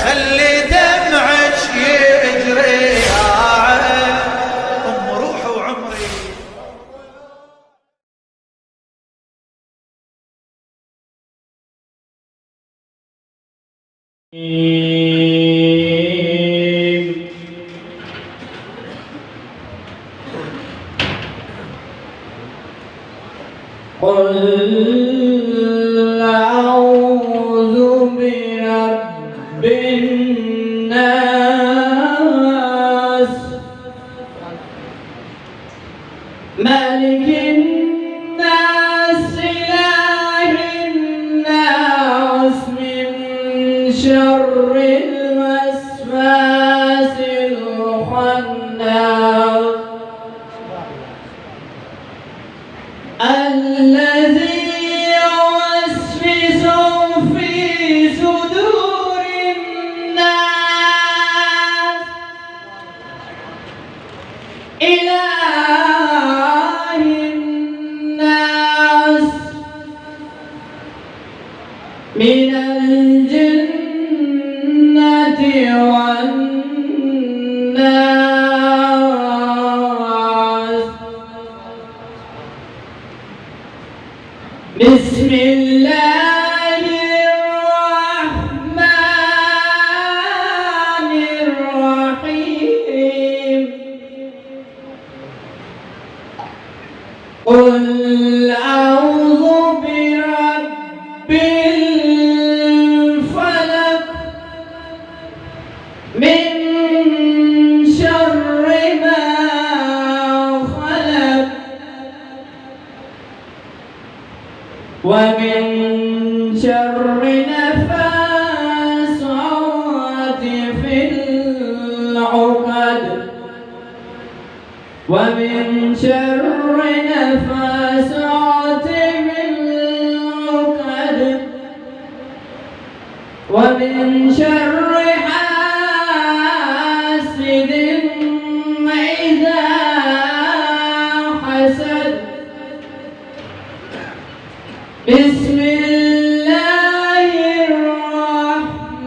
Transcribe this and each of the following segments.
خلي دمعك يجري يا عين أم روحي وعمري. قل أعوذ برب الناس ملك الناس إله الناس من شر الوسواس الخناس الذي يوسوس في صدور الناس إله الناس من الجنة والناس. بسم الله الرحمن الرحيم. قل أعوذ برب الفلق من شر ما خلق ومن شر نفاثات في العقد ومن شر نفاثات في العقد ومن شر حاسد إذا حسد. بسم الله الرحمن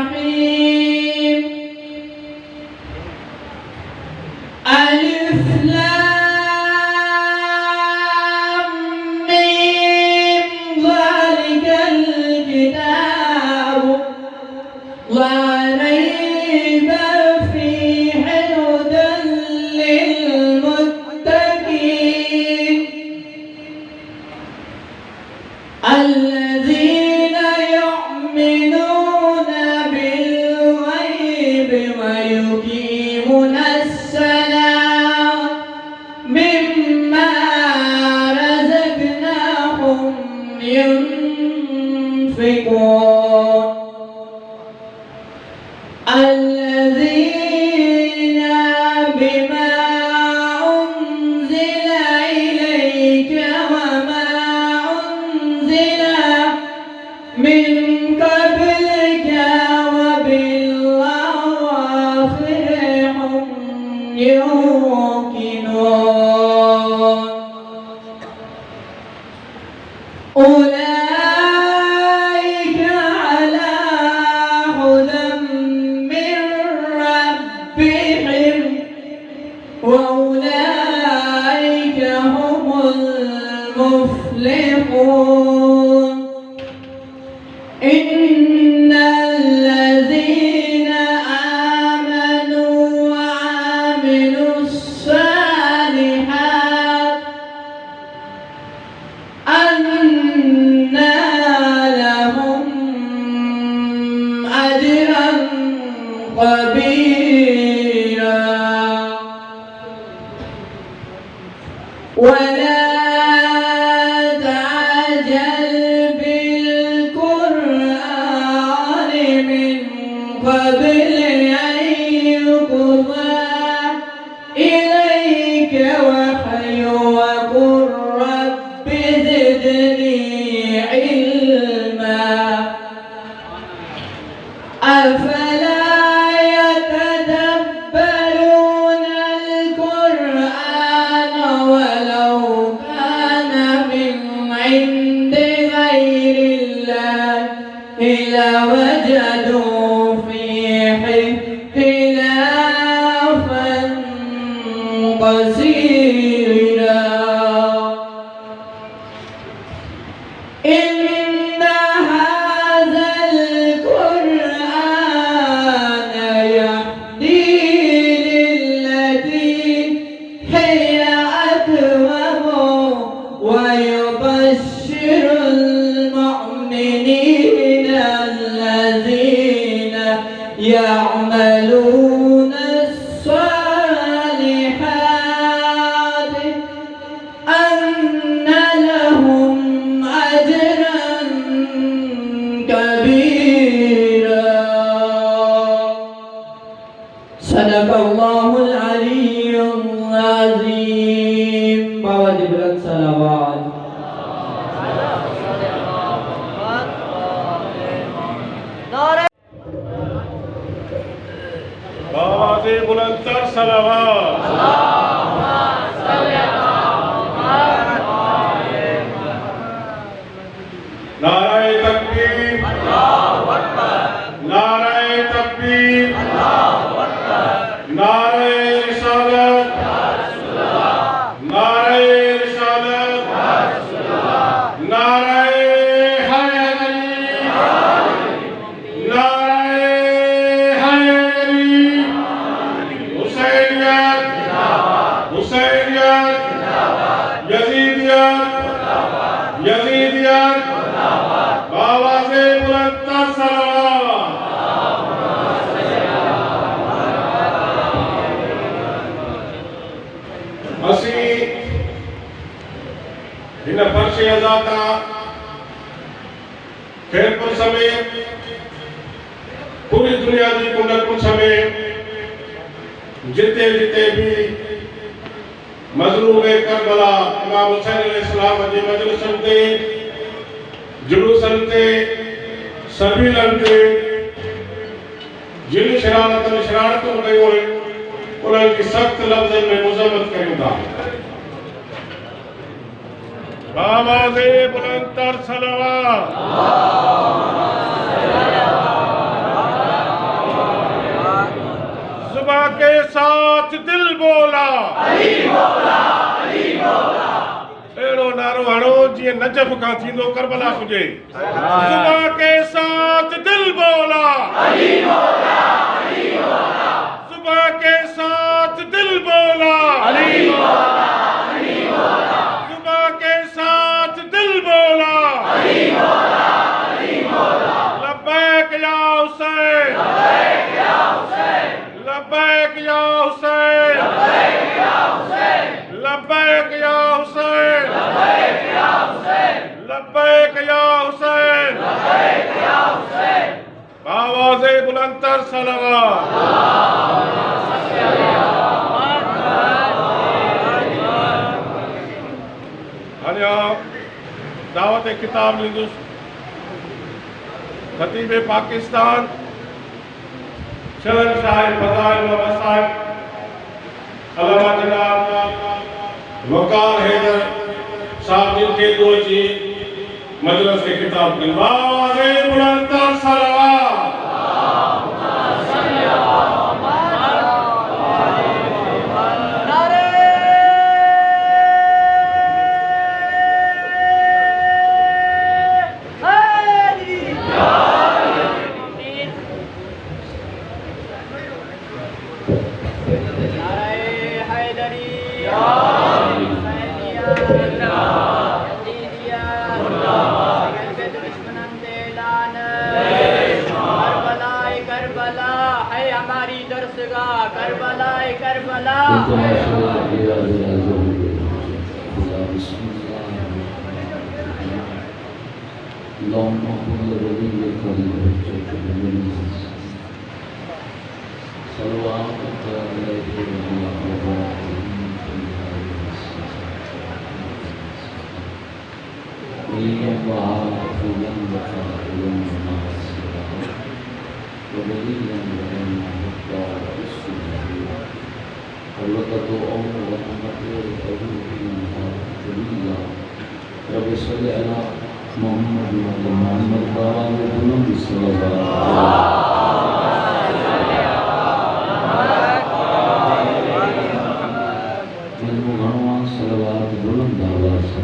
الرحيم. ألف لام ميم ذلك الكتاب لا ريب فيه هدى للمتقين الذين يؤمنون بالغيب ويقيمون الصلاة مما رزقناهم ينفقون الذين بما أنزل إليك وما أنزل من قبلك وبالآخرة هم يوقنون أولئك على هدى من ربهم وأولئك هم المفلحون. إن الذين آمنوا وعملوا الصالحات أن لهم أجرا كبيرا ولا تعجل بالقرآن من قبل أن يقضى إليك وحيه وقل رب زدني علما. أفلا يتدبرون القرآن ولو قصيرا إن هذا القرآن يهدي للتي هي أقوم ويبشر المؤمنين الذين يعملون الصالحات أن لهم أجرا كبيرا. صدق الله العلي العظيم. بابا جبران صلوات. آواز بلندتر صلوات. نعرہ تکبیر، نعرہ تکبیر، نعرہ رسالت، نعرہ رسالت، نعرہ حیدری، نعرہ حیدری، حسینیت، حسینیت، یزیدیت، یزیدیت، آواز بلندتر صلوات. اسی ان فرش ازاتا خیر پر سمیت پوری دنیا دی کنڈر پر سمیت جتے جتے بھی مظلوم کربلا امام حسین علیہ السلام دی مجلسن تے جلوسن تے سبیلن تے جن شرارتوں گئی ہوئے انہوں کی سخت لفظ میں مذمت کریں گا. آواز بلندتر صلوات. زباں کے ساتھ دل بولا، علی مولا، علی مولا. ایڑو نارو ہڑو جی نجف کا تھیندو کربلا پجے. زباں کے ساتھ دل بولا، علی مولا، علی مولا. زباں کے ساتھ دل بولا، علی مولا، علی مولا. زباں کے ساتھ دل بولا، علی مولا، علی مولا. لبیک یا حسین، لبیک یا حسین، لبیک یا حسین، لبیک یا حسین، لبیک یا حسین، لبیک یا حسین، لبیک یا حسین، لبیک یا حسین. آواز بلندتر صلوات. دعوت کتاب لیندوس خطیب پاکستان شہنشاہ فضائل و مسائل علامہ جناب وقار حیدر صاحب جن کے دو جی مجلس کے کتاب کی آواز بلندتر صلوات.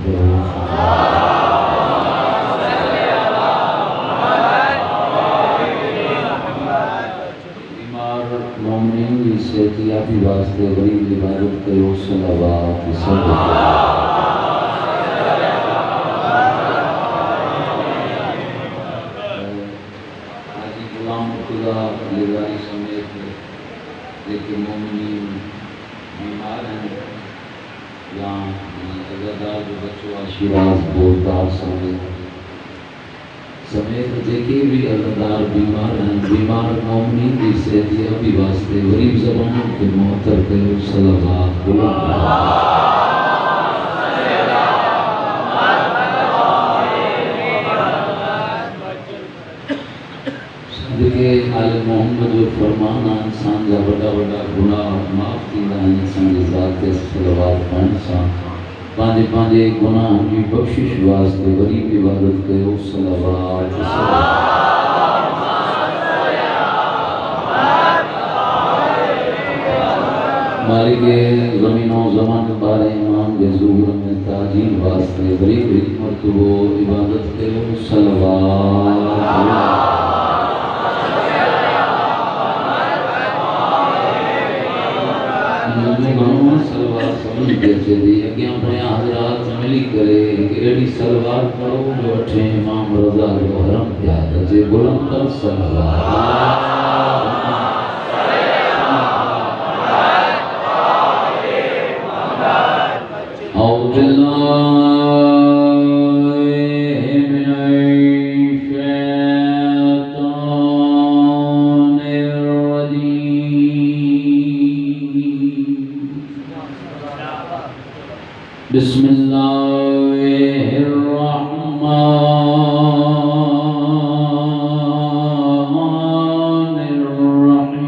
بیمار مومنین کی صحتیابی واسطے غریب عبادت کرو صلوات حاجی غلام خدا لیداری سمیت لیکن مومنین بیمار ہیں یا عزادار جو بچوں شیراز بولدار سمیت دیکھے بھی عزادار بیمار ہیں بیمار مومنین کی صحتیابی واسطے غریب زبانوں کے محتر کرو صلوات صدقے آل محمد جو فرمانا انسان جا بڑا بڑا گناہ معاف کینا انسان کی ذات کے صلوات پڑھن سا پانجے پانجے گناہ کی بخشش واسطے غریب عبادت کرو صلوات مالک زمین و زمان بارے امام کے ظہور میں تاجیل واسطے غریب مرتبہ عبادت کرو صلوات اگیاں پڑھیا حضرات ملی کرے کہ ایڈی سلوار پڑھو جو اٹھے امام رضا جو حرم پیاد جے بلند تر سلوار اعوذ باللہ من الشیطان الرجیم بسم اللہ الرحمن الرحیم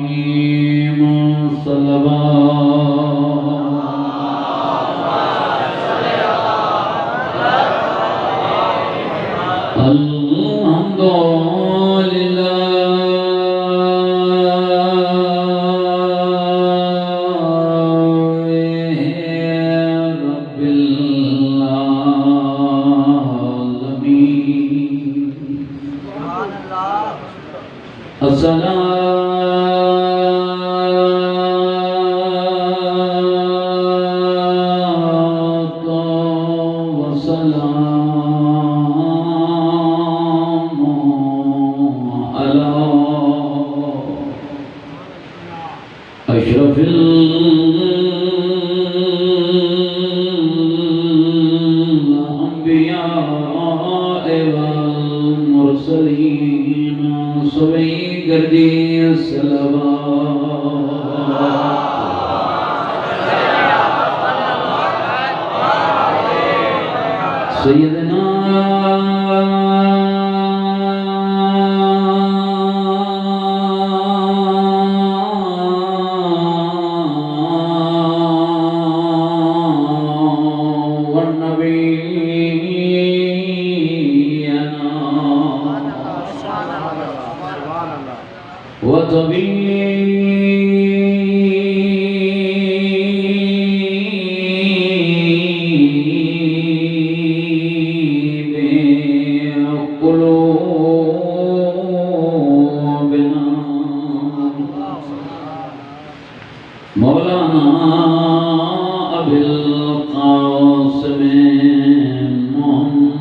اشرف الانبیاء والمرسلین سوئی گردی صلوات سیدنا مولانا ابی القاسم محمد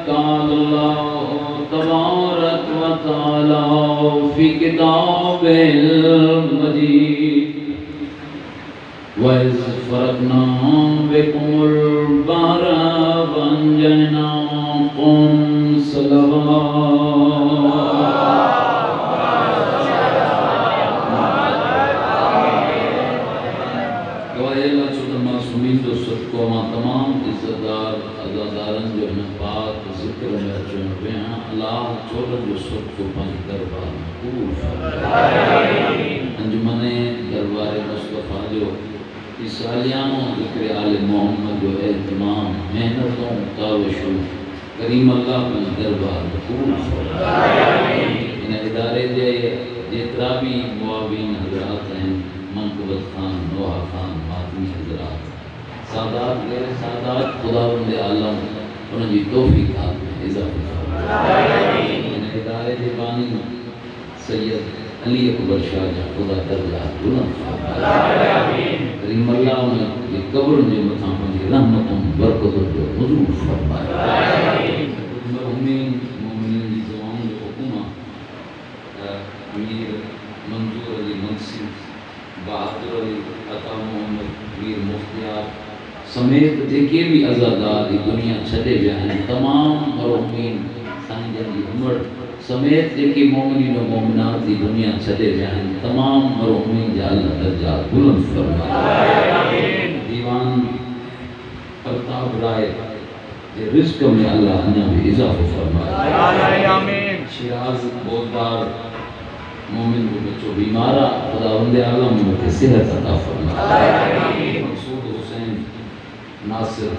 قال الله تبارك وتعالى في كتاب المجيد وإذ فرقنا بكم البحر فأنجيناكم تمام عزتدار عزادارن جو ہمیں پاک ذکر میں اچھوئے پہ ہیں اللہ چھوڑا جو سب کو پانی دربار مقبول فرمائے انجمن دربار مصطفیٰ جو عیسالیانوں ذکر آل محمد جو اہتمام محنتوں تاوشوں کریم اللہ کا دربار قبول فرمائے۔ ان ادارے دے جترا بھی معاون حضرات ہیں، منقبت خان، نوحہ خان، ماتمی حضرات، سادات غیر سادات، خداوند عالم انہوں کی توفیقات میں اضافہ فرمائے۔ ان ادارے دے بانی سید علی اکبر شاہ جا خدا درجات بلند فرمائے۔ کریم اللہ انہیں یہ قبر جو مقام کی رحمتوں برکتوں جو حضور فرمائے۔ مرحومین مومنین کی دعاؤں جو حکومہ امیر منظور علی منصی، بہادر علی عطا محمد، میر مختیار سمیت جیکے بھی عزادار دنیا چھڑے ویا ہیں، تمام مرحومین سائیں جن کی عمر سمیت جیکے مومنین و مومنات دی دنیا چھڑے ویا ہیں، تمام مرحومین جا اللہ درجات بلند فرمائے۔ دیوان پرتاب رائے رزق میں اللہ انہا بھی اضافہ فرمائے۔ شیراز بوددار مومن کو بچو بیمارہ خداوند عالم میں کے صحت عطا فرمائے۔ مقصود حسین ناصر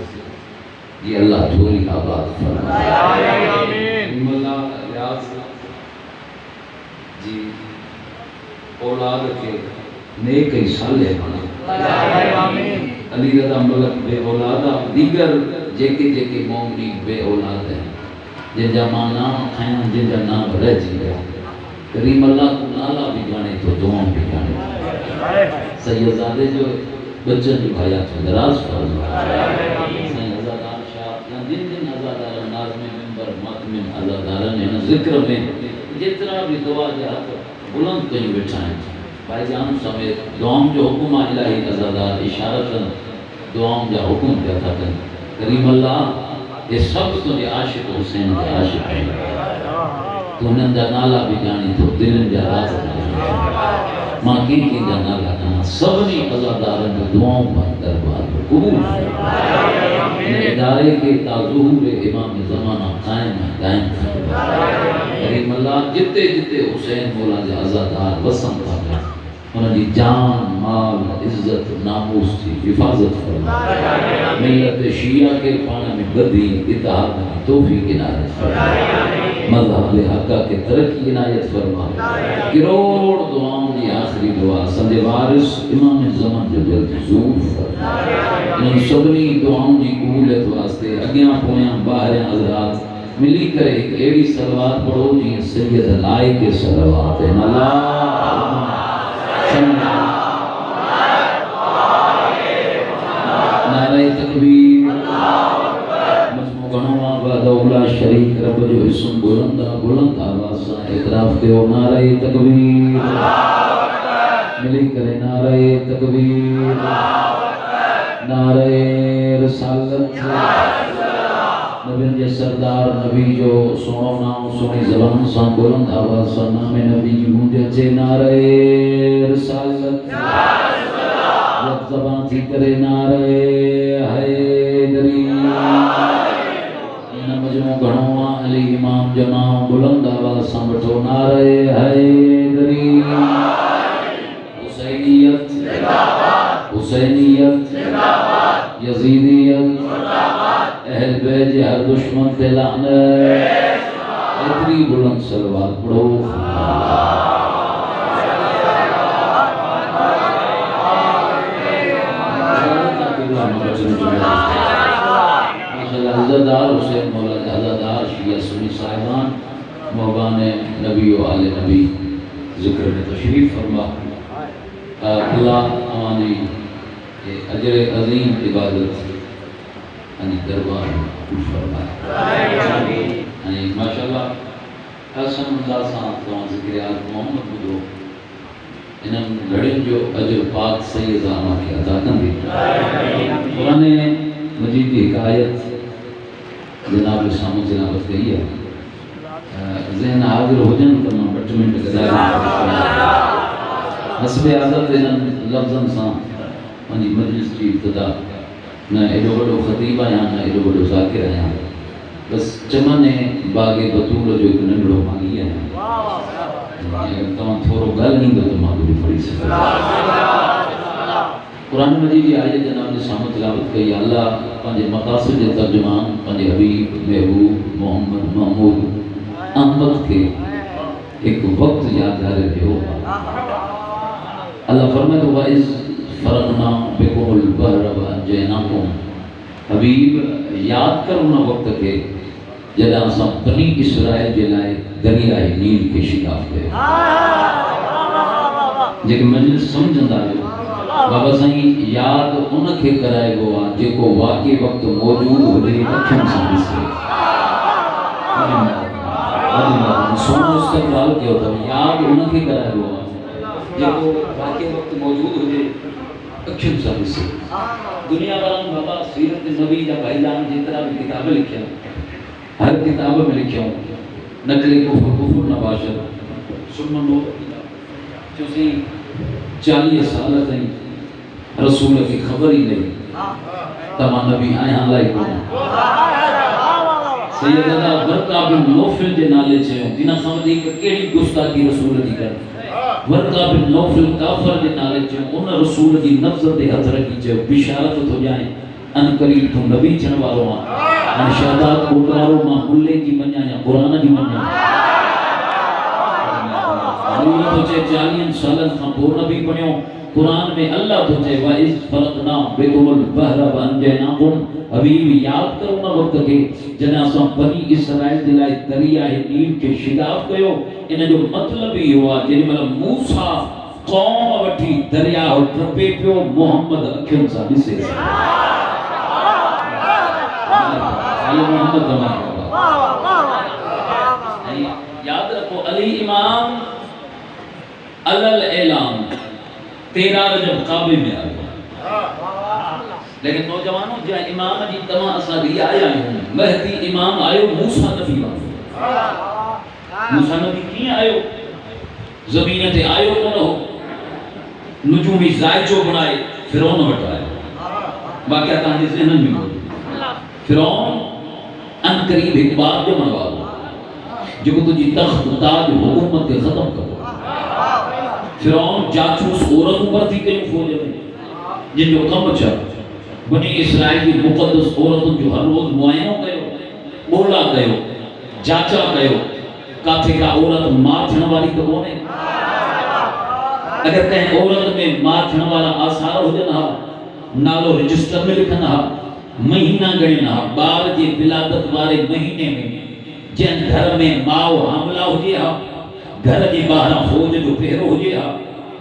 یہ اللہ جھولی آباد فرمائے۔ امام اللہ ریاض جی اولاد کے نیک صالح بنا۔ علی رضا ملک بے اولادہ دیگر جیکے جیکے مومنی بے اولاد ہیں، جن جا ماں نام کھائیں، جن جا نام رہ جی گیا۔ کریم اللہ کو نالا بھی جانے تو دعاؤں بھی جانے۔ سیدزادے جو بچن جو بھایا تو دراز فرمائے۔ سید عزادار شاہ یا جن جن عزادار نازم منبر ماتم عزادارن ہیں ذکر میں جتنا بھی دعا جہاں بلند کہیں بٹھائیں، بھائی جان سمیت دعاؤں جو حکمہ الہی عزادار اشارتاً دعاؤں جا حکم کیا تھا کہ کریم اللہ یہ سب تو یہ عاشق حسین کے عاشق ہیں، تو انہوں جا نالا بھی جانی تو دلن جا راز جانی ماں کی جا نالا کہاں سبنی عزادارن جو دعاؤں پر دربار پر قبول ان ادارے کے تاظہور امام زمانہ قائم ہے دائم کریم اللہ جتے جتے حسین مولا جا عزادار وسم تھا انہوں نے جان، مال، عزت، ناموس کی حفاظت فرمائے۔ ملت شیعہ کے پانے میں بدی اتحاد میں توفیق عنایت فرمائے۔ مذہب حقہ کے ترقی عنایت فرمائے۔ کروڑ دعاؤں دی آخری دعا سندے وارث امام زمان جو جلد حضور فرمائے۔ ان سبنی دعاؤں دی قبولیت واسطے اگیاں پویاں باہریں حضرات ملی کرے ایک ایڑی صلوات پڑھو جی سید لائے کے صلوات ہیں اللہ نعرہ تکبیر مجموع گنوہ بعد اولا شریک رب جو اسم بلندہ بلند آواز اعتراف کے ہو نعرہ تکبیر ملی کرے نعرہ تکبیر نعرہ رسالت نبی جے سردار نبی جو سنو نام سنی زبان سان بلند آواز سان نام نبی جی مونجے چے نعرہ رسالت جب زبان تھی کرے نعرہ حیدری ان مجموع گھنوہ علی امام جو نام بلند آواز سان بٹھو نعرہ حیدری حسینیت حسینیت یزیدیت اہل بیت ہر دشمن تے لعنت اتنی بلند صلوات پڑھو عزادار حسین مولا عزادار شیعہ سنی صاحبان محبان نبی و آل نبی ذکر میں تشریف فرما اللہ امانی اجر عظیم عبادت انہی دربار میں فرمائے انہی ماشاءاللہ حسن اللہ صاحب تو ذکر آل محمد بدو انہم گھڑن جو اجر پاک سید آمہ کی عطا کن دی قرآن مجید کی حکایت جناب سامو تلاوت گئی ہے ذہن حاضر ہو جن تمام بٹمنٹ گداری حسب عادت انہم لفظاً سان منی مجلس کی ابتدا نہ ایڈو بڑو خطیبہ یہاں نہ ایڈو بڑو ذاکر یہاں بس چمن باغ بطول جو ایک نگڑو مانگی ہے تمام تھورو گل نہیں گا تو مانگو بھی پڑی سکتا قرآن مجید کی آیت جناب نے سامنے تلاوت کی اللہ پنجے مقاصد ترجمان پنجے حبیب محبوب محمد محمود احمد کے ایک وقت یاد آ رہے ہو اللہ فرمائے تو وَإِذْ فَرَقْنَا بِكُمُ الْبَحْرَ وَأَنْجَيْنَاكُمْ حبیب یاد کر انہا وقت کے جدا اساں بنی اسرائیل جلائے دریائے نیل کے شکاف گئے جیک مجلس سمجھن دارے بابا سائیں یاد ان کے کرائے گوا جے کو واقعی وقت موجود ہو جائے اکھم سامنے سے سن استقبال کیا ہوتا ہے یاد ان کے کرائے گوا جے کو واقعی وقت موجود ہو جائے اکھم سامنے سے دنیا بران بابا سیرت نبی جا بھائیلان جتنا بھی کتابیں لکھیں ہر کتاب میں لکھیں نقل کفر نباشر سنمنو چوسی 40 سال تھیں رسول کی خبر ہی نہیں تمام نبی آئے ہاں لائی کو سیدنا ورقہ بن نوفل دے نالے چھے جنہ سمجھی کہ کیڑی گستاخی رسول دی کر ورقہ بن نوفل کافر دے نالے چھے ان رسول دی نفذ دے حضر کی چھے بشارت ہو جائیں ان قریب تو نبی چھن والو ان شہدات قرآن ماں ملے کی منیا یا قرآن کی منیا اللہ تو چھے 40 سالن ہم پور نبی پڑھیں قرآن میں اللہ تو چھے وَإِذْ فَرَقْنَا بِكُمُ الْبَحْرَ وَأَنْجَيْنَاكُمْ حبیب یاد کرو نا وقت کے جنہیں اساں بنی اسرائیل دلائے دریائے نیل کے شگاف گئے انہیں جو مطلب ہی ہوا جنہیں مطلب موسیٰ قوم وٹھی دریا اور ٹرپے پیو محمد اکھن سا نسے علی محمد زمان یاد رکھو علی امام علل اعلان 13 رجب کعبے میں آیا لیکن نوجوانوں جہاں امام جی تمام اصحابی آیا ہوں مہدی امام آئے موسیٰ نبی موسیٰ نبی کیے آئے زمین تے آئے تو نہ ہو نجومی زائچو بنائے فرعون بٹھائے واقعہ تاہی ذہن میں ہو فرعون ان قریب ایک بات جو منوا دو جو کہ تجھے تخت تاج حکومت کے ختم کرو فرعون جاچوس عورتوں پر تھی کہیں فوجے میں جن جو کم اچھا بنی اسرائیل کی مقدس عورتوں جو ہر روز معائنوں گئے بولا گئے جاچا گئے کاتھے کا عورت مار چھن والی تو کونے اگر کہیں عورت میں مار چھن والا آثار ہو جانا نالو رجسٹر میں لکھنا مہینہ گڑنا بار جی ولادت والے مہینے میں جن گھر میں ماؤ حاملہ ہو جیا گھر جی باہرہ فوج جو پہرو ہو جیا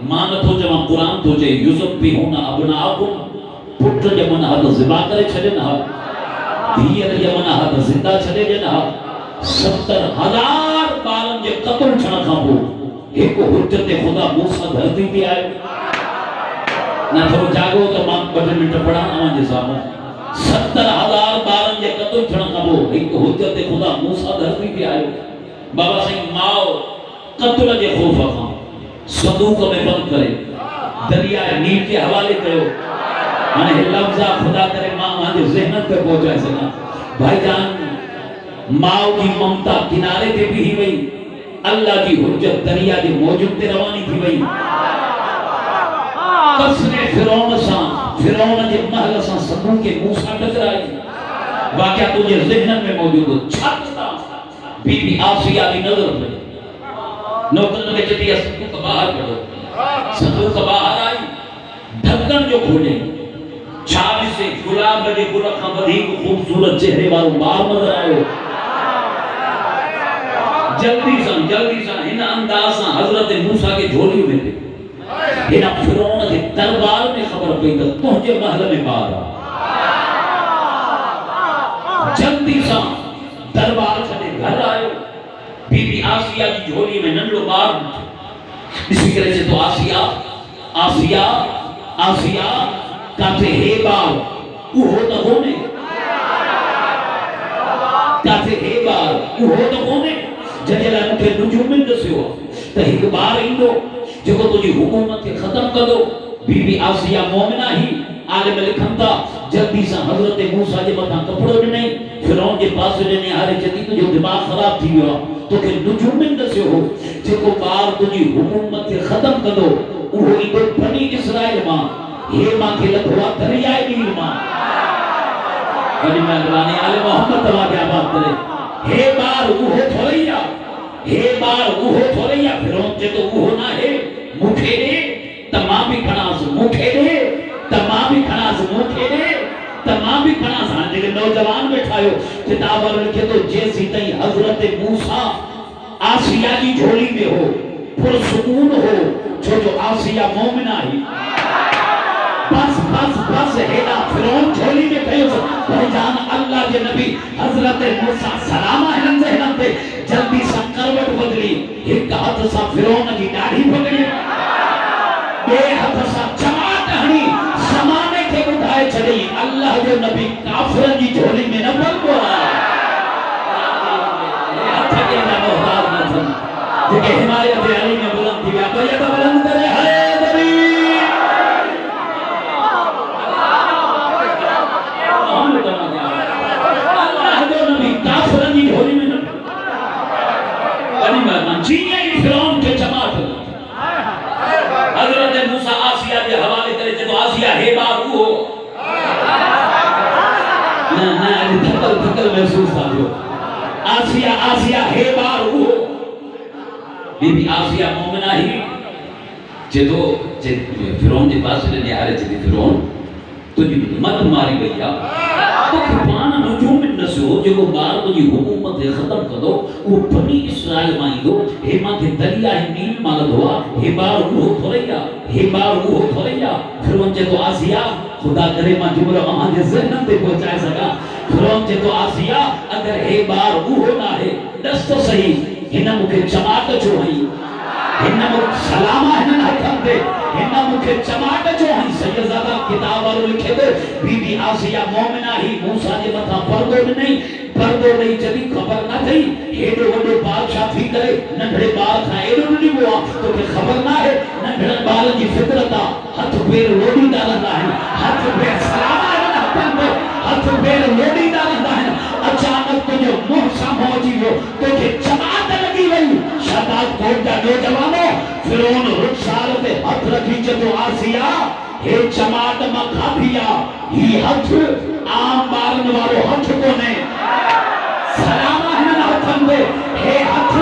مانت ہو جمع قرآن تو جے یوسف بھی ہونا ابناکم پتر جمن ہاتھ زبا کرے چھڑے نہ دھیر جمن ہاتھ زندہ چھڑے جے نہ 70,000 بالن جے قتل چھڑا کھا ہو ایک حجت خدا موسیٰ دھرتی بھی آئے نہ تھو جاگو تو ماں بٹر منٹ پڑھانا ماں جیسا 70,000 بالن جے قتل چھڑا کھا ہو ایک حجت خدا موسیٰ دھرتی بھی آئے بابا سنگ ماؤ قتل جے خوفہ کھا صدوق میں بند کرے دریائے نیل کے حوالے کرو میں لفظہ خدا کرے ماں آنے ذہنت پہ پہنچائے سنا بھائی جان ماں کی ممتا کنارے تے بھی ہی وئی اللہ کی حجت دریا دی موجود تے روانی تھی وئی قصر فرعون جے محل سان صدوق کے موسیٰ ٹکرائی واقعہ تجھے ذہنت میں موجود ہو چھتا بی بی آسیہ دی نظر میں نوکر میں جدی صدوق باہر پڑھو صدوق باہر آئی ڈھکن جو کھولے چھاوی سے گلاب لگے گلکھاں بدھی کو خوبصورت چہرے والوں بار نظر آئے جلدی سان ہن اندازاں حضرت موسیٰ کے جھولی میں تھے ہن فرعون کے دربار میں خبر پئی تو تہجے محل میں بار جلدی سان دربار چھڑے گھر آئے بی بی آسیہ کی جھولی میں ننڈو بار اسی طرح سے تو آسیہ کہتے ہے بار وہ ہوتا ہونے کہتے ہے بار وہ ہوتا ہونے ججلہ مکھے نجومن دسے ہو تو ایک بار اندو جو کو تجھے حکومت کے ختم کر دو بی بی آسیہ مومنہ ہی عالم لکھن تھا جلدی سا حضرت موسیٰ جے مطان کپڑو جنے فرعون جے پاس جنے آرے جدی تو جو دماغ خراب تھی ہوا تو کہ نجومن دسے ہو جو کو بار تجھے حکومت کے ختم کر دو وہ ایک بنی اسرائیل ماں یہ ماں کے لکھوا دریائے نیل ماں بڑی مہربانی آل محمد تبا کیا بات کرے ہے بار اوہو تھوڑیا ہے بار اوہو تھوڑیا پھرون چے تو اوہو نہ ہے مکھے دے تمامی کھناس مکھے دے تمامی کھناس مکھے دے تمامی کھناس ہاں جگہ نوجوان بیٹھائیو کتاب اور لکھے تو جیسی تئی حضرت موسیٰ آسیہ کی جھولی میں ہو پرسکون ہو جو آسیہ مومنہ ہی بس ہیڈا فرعون جھولی میں کہو بھائی جان اللہ کے نبی حضرت موسیٰ سلامہ ہنن سے ہنن تے جلدی سا کروٹ بدلی ایک ہاتھ سا فرعون کی داڑھی پکڑی بے ہاتھ سا جماعت ہنی زمانے کے اٹھائے چلی اللہ کے نبی کافرن کی جھولی میں نہ پڑ گیا ہاتھ کے نہ محتاج نہ تھا جگہ حمایت علی میں بلند تھی بیعت بلند کرے حیدری اللہ جو نبی کافرن کی جھولی میں نہ بڑی مہربان چینیاں ہی فرعون کے جماعت حضرت موسیٰ آسیہ کے حوالے کرے جو آسیہ ہے بابو ہو نہ تھکل محسوس تھا جو آسیہ ہے بابو ہو بی بی آسیہ مومنہ ہی جدو فرعون کے پاس لے آ رہے تھے فرعون تو جی مت ماری گیا تو کھپانا نجوم نسو جو بار تو جی حکومت ختم کدو وہ بنی اسرائیل مائی دو ہے ماں کے دریا ہے نیل مالد ہوا ہے بار وہ تھوڑیا ہے بار وہ تھوڑیا فرعون چے تو آسیہ خدا کرے ماں جملہ وہاں کے ذہن تے پہنچائے سکا فرعون چے تو آسیہ اگر ہے بار وہ ہونا ہے دس تو صحیح ہنہ مکھے چماٹ جو ہیں ہنہ مکھ سلامہ ہنہ حکم دے ہنہ مکھے چماٹ جو ہیں سیدزادہ کتاب اور لکھے دے بی بی آسیہ مومنہ ہی موسیٰ جے مطا پردو نہیں جدی خبر نہ تھی ہیڈو وڈو بادشاہ تھی کرے ننڈھڑے بال تھا ایڈو نہیں ہوا تو کہ خبر نہ ہے ننڈھڑے بال کی فطرتا ہاتھ پیر روڑی ڈالتا ہے ہاتھ پیر سلامہ ہنہ حکم دے ہاتھ پیر روڑی ڈالتا ہے اچانک تو جو محسا موجی ہو تو کہ جماعت لگی گئی شہداد کوٹ جا نوجوانوں فرعون رخسار تے ہاتھ رکھی جو آسیہ ہے جماعت مکھا دیا ہی ہاتھ عام بارن والو ہاتھ کو نے سلامہ ہنن ہاتھن دے ہے ہاتھ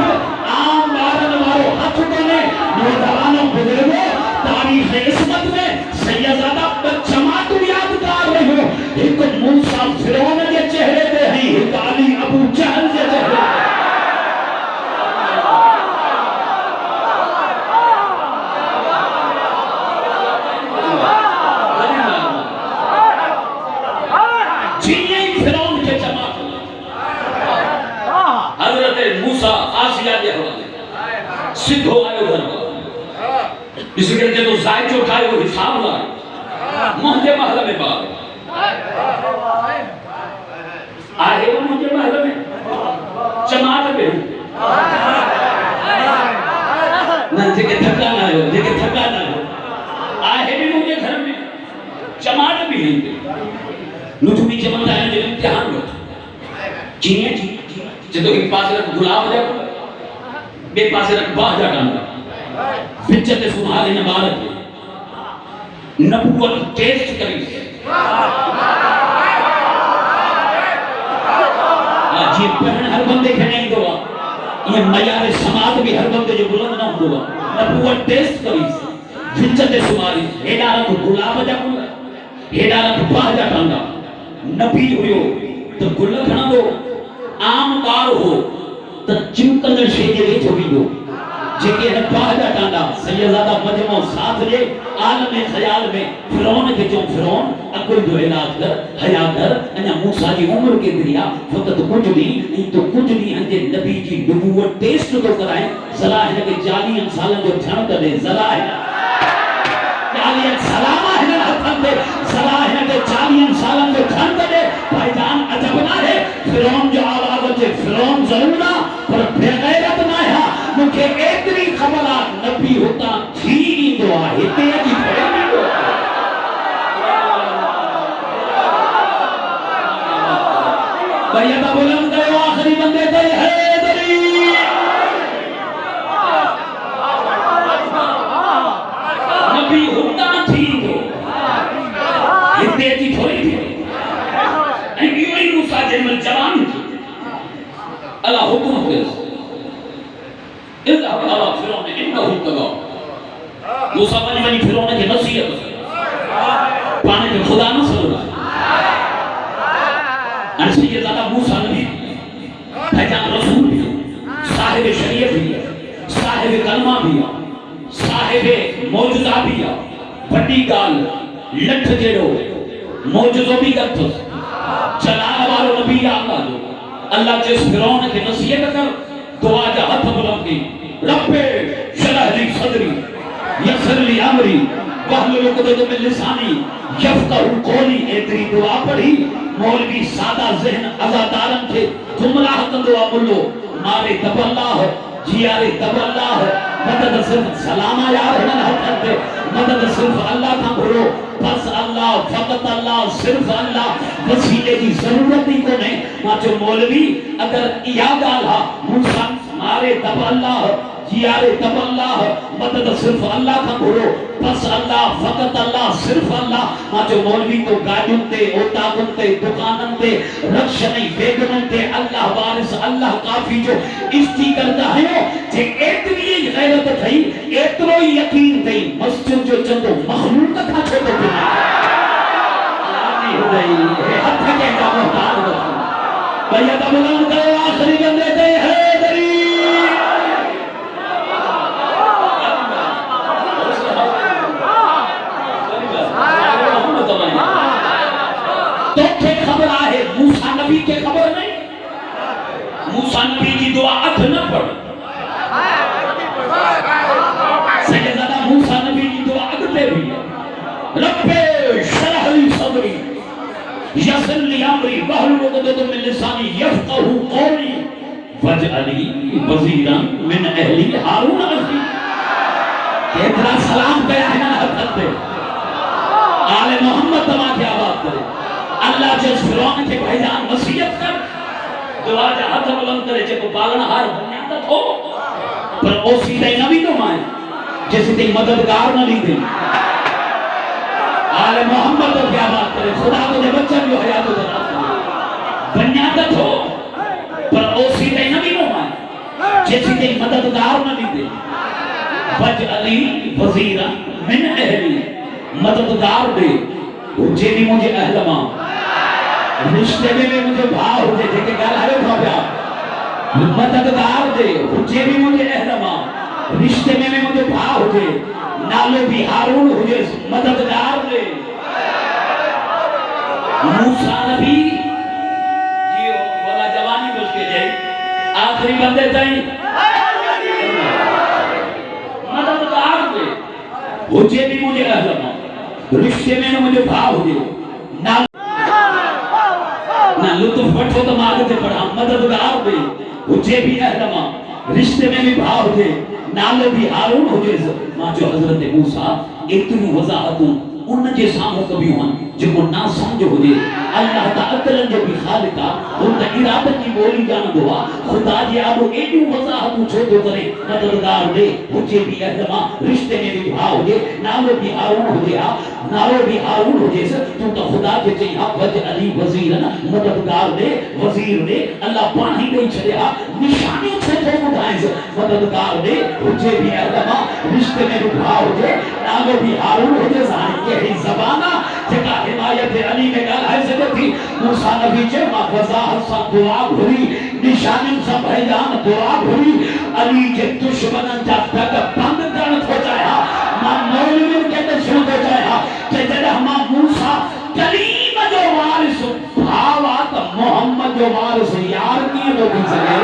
عام بارن والو ہاتھ کو نے نوجوانوں بزرگوں تاریخ عصمت میں سیدزادہ جماعت یادگار رہے ہو ایک موسیٰ فرعون کے چہرے دے ہیں ایک علی ابو جہل کے چہرے حضرت موسیٰ آسیہ کے حوالے سدھ ہو آئے ادھر اس کے لئے تو زائد جو اٹھائے وہ حساب لائے مہنجے محلہ میں بات آئے وہ مہنجے محلہ میں جماعت پہ نہ جگہ تھکا نہ ہو جگہ تھکا نہ ہو آئے بھی مجھے گھر میں جماعت بھی ہیں نجومی جماعت آئے جو امتحان ہوتا چینیاں چی جدو ایک پاسے رکھ گلاب جا بے پاسے رکھ باہ جا ڈانا بچت سمحالے نبارت ہے نبوت ٹیسٹ کری یہ پہن ہر بندے کھنے ہی دوا یہ معیار سماعت بھی ہر بندے جو بلند نہ ہوا نبوت ٹیسٹ کری بچت سمحالے ہیڈا رکھ گلاب جا ہیڈا رکھ باہ جا ڈانا نبی ہوئیو تو گلہ کھنا دو عام بار ہو تو چمکندر شیجے ویچ ہوئی دو جیکے ہے باہدہ ٹانڈا سیدزادہ مجمع ساتھ لے عالم خیال میں فرعون کے جو فرعون اکل جو علاج کر حیاء کر انہا موسیٰ کی عمر کے دریا فقط کچھ نہیں تو کچھ نہیں انجے نبی کی نبوت ٹیسٹ تو کرائیں صلاح ہے کہ 40 سالن جو چھڑ کر دے صلاح ہے 40 سلامہ ہے حتم دے صلاح ہے کہ 40 سالن جو چھڑ کر دے بھائی جان عجب نہ ہے فرعون جو آواز ہوتے فرعون ضرور نہ پر بغیرت نہ ہے مجھے ایتری خبرات نبی ہوتا تھی ہی دعا ہے تیجی پڑے بھی دعا بھائی ابا بلند گئے آخری بندے دے حیدری نبی ہوتا تھی دعا اللہ حکم دیس اذهب الى فرعون انه طغى موسیٰ بنی فرعون کے نصیحت پانے کے خدا نہ سلو انسی کے زیادہ موسیٰ نبی بھیجان رسول بھی صاحب شریعت بھی صاحب کلمہ بھی صاحب موجزہ بھی بڑی گال لٹھ جیڑو موجزہ بھی کرتس چلانا والو نبی آقا جو اللہ جس فرعون کے نصیحت کر دعا جا ہتھ بلند کی رب شرح لی صدری یسر لی امری وحلل عقدۃ من لسانی یفقہوا قولی ایتری دعا پڑھی مولوی سادہ ذہن عزادارن تھے گمراہ کندو ملو مارے تب اللہ جیارے تب اللہ مدد صرف سلامہ یار ہنن حقت مدد صرف اللہ کا بھرو بس اللہ فقط اللہ صرف اللہ وسیلے کی ضرورت نہیں کو نہیں ماچو مولوی اگر یا گالا موسیٰ مارے تب اللہ جیارے تب اللہ مدد صرف اللہ کا بھرو بس اللہ فقط اللہ صرف اللہ ماچو مولوی تو گاڑیوں تے اوتاقوں تے دکانوں تے رکشنی بیگنوں تے اللہ وارث اللہ کافی جو استی کرتا ہے جے اتنی غیرت تھی اتنو یقین تھی مسجد جو چندو مخلوق تھا چھوٹو تھی آنی ہو گئی حد کے کا محتاج رکھو بھئیت بلند کرے آخری بندے تے حیدری تو کیا خبر آئے موسیٰ نبی کے خبر نہیں موسیٰ نبی کی دعا اٹھ نہ پڑھ سیدہ موسیٰ نبی کی دعا اٹھتے بھی رب شرح لی صدری یسر لی امری واحلل عقدۃ من لسانی یفقہوا قولی واجعل لی وزیرا من اہلی ہارون اخی کتنا سلام پہ آئینہ حقت پہ آل محمد تمہاں کی آباد کرے اللہ جس فرعون کے بھائیان نصیحت کر دعا جا ہاتھ بلند کرے جب باغنا ہار بنیادت ہو پر او سیدھے نبی تو مائیں جیسے تے مددگار نہ لی دیں آل محمد تو کیا بات کرے خدا کو دے بچہ جو حیات و درات کرے بنیادت ہو پر او سیدھے نبی تو مائیں جیسے تے مددگار نہ لی دیں وجعلی وزیرا من اہلی مددگار دے مجھے بھی مجھے اہل ماں رشتے میں مجھے بھاؤ ہو جائے کہ گل ہے بھاؤ پیا مددگار دے مجھے بھی مجھے اہل ماں رشتے میں مجھے بھاؤ ہو جائے نالو بھی ہارون ہو جائے مددگار دے موسیٰ نبی جیو والا جوانی بس کے جائے آخری بندے تھیں مددگار دے مجھے بھی مجھے اہل ماں رشتے میں مجھے بھاؤ ہو جائے نہ لطف بٹھو تو ماغتے پڑھا مددگار دے مجھے بھی اہل ماں رشتے میں بھی بھاؤ ہو جائے نالو بھی ہارون ہو جائے ماں جو حضرت موسیٰ اتنی وضاحتوں ان جے سامو کبھی ہوئن جو کو نہ سمجھ ہو جائے اللہ تعالی جو بھی خالقہ ان تا ارادت کی بولی جانا دعا خدا جی آبو ایڈیو وضاحتوں چھوٹو کرے مددگار دے مجھے بھی اہل ماں رشتے میں بھی بھاؤ ہو جائے نالو بھی ہارون ہو جائے نالو بھی ہارون ہو جائے تو تا خدا کے چاہیے وجعلی وزیرا مددگار دے وزیر دے اللہ پانی نہیں چھڑے نشانی چھوٹو اٹھائیں مددگار دے مجھے بھی اہل ماں رشتے میں بھی بھاؤ ہو جائے نالو بھی ہارون ہو جائے ظاہر کے ہی زبانہ جگہ حمایت علی میں گل ہے سکتے تھی موسیٰ نبی جے ماں وضاحت سا دعا بھری نشانی سا بھائیان دعا بھری علی جے دشمنن جا تک بند کرن ہو جائے ماں مولوی کے دشمن ہو جائے کہ جدہ ماں موسیٰ کلیم جو وارث بھاوات محمد جو وارث یار کی لوگی سکے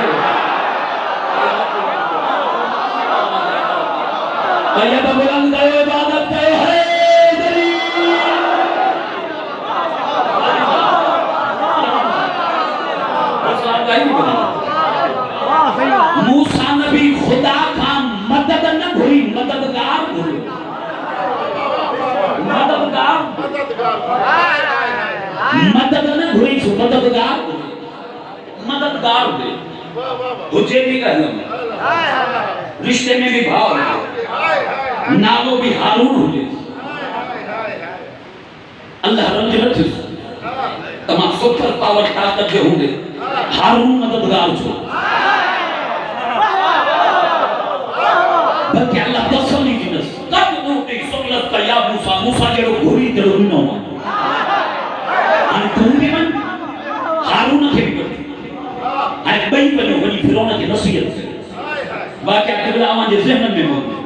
قیب بلند گئے عبادت گئے حیدری موسیٰ نبی خدا کا مدد نہ بھری مددگار بھری مددگار مدد نہ بھری سو مددگار بھری مددگار بھری مجھے بھی کہنا رشتے میں بھی بھاؤ ہو نالو بھی ہارون ہو جائے اللہ رنج رکھے تمام سپر پاور طاقت جو ہوں گے ہارون مددگار چھو بلکہ اللہ تسلی دینس قد اوتی سہولت کا یا موسیٰ موسیٰ جڑو گھوری جڑو نو تو بھی من ہارون کے بھی کرتی ہے بئی بنو بنی فرعون کی نصیحت سے واقعہ قبل آوان جے ذہن میں موجود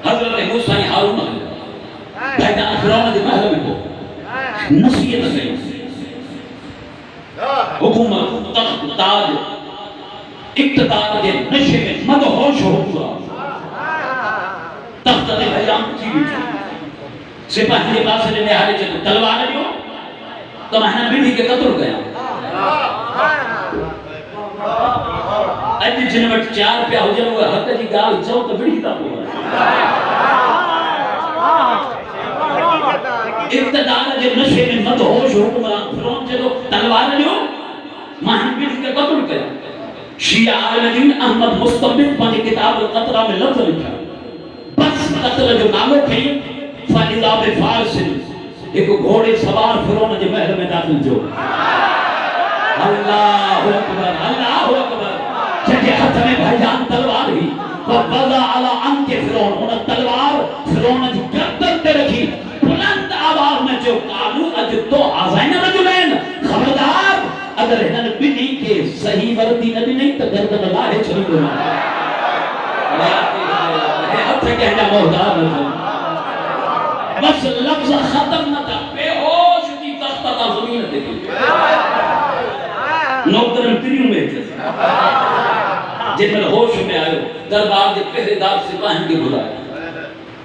حضرت موسیٰ ہارون بھیدان فرعون دے محل میں کو نصیحت سے حکومت تخت تاج اقتدار کے نشے میں مدہوش ہو گیا تخت دے بھیدان کی بھی سپاہی کے پاس نے نہارے چلے تلوار لیو تو مہنہ بیٹھی کے قتل گیا اج جنوٹ چار پہ ہو جنو حق جی گال چاہو تو بیٹھی تا ہوا اقتدار کے نشے میں مدہوش حکمران فرعون چلو تلوار لیو مہنہ بیٹھی کے قتل گیا شیعہ عالمین احمد مستمد پانی کتاب القطرہ میں لفظ لکھا بس قتل جو نامو کہیں فَإِذَا بِفَارِسٍ ایک گھوڑے سوار فرعون کے محل میں داخل جو اللہ اکبر اللہ اکبر جگہ ہاتھ میں بھائیان تلوار ہی وَبَضَا عَلَىٰ عَنْكِ فرعون انہا تلوار فرعون جو گردن تے رکھی بلند آواز میں جو قالو اج تو آزائن رجلین خبردار اگر انہوں نے بھی نہیں کہ صحیح وردی نبی نہیں تو گردن اللہ ہے چھلی دو ہاتھ کہنا محدار رجل بس لفظ ختم نہ تھا بے ہوش دی تختہ تا زمین دیکھی نوکرن تریوں میں تھے جن میں ہوش میں آئے دربار دے پہرے دار سپاہن کے بلائے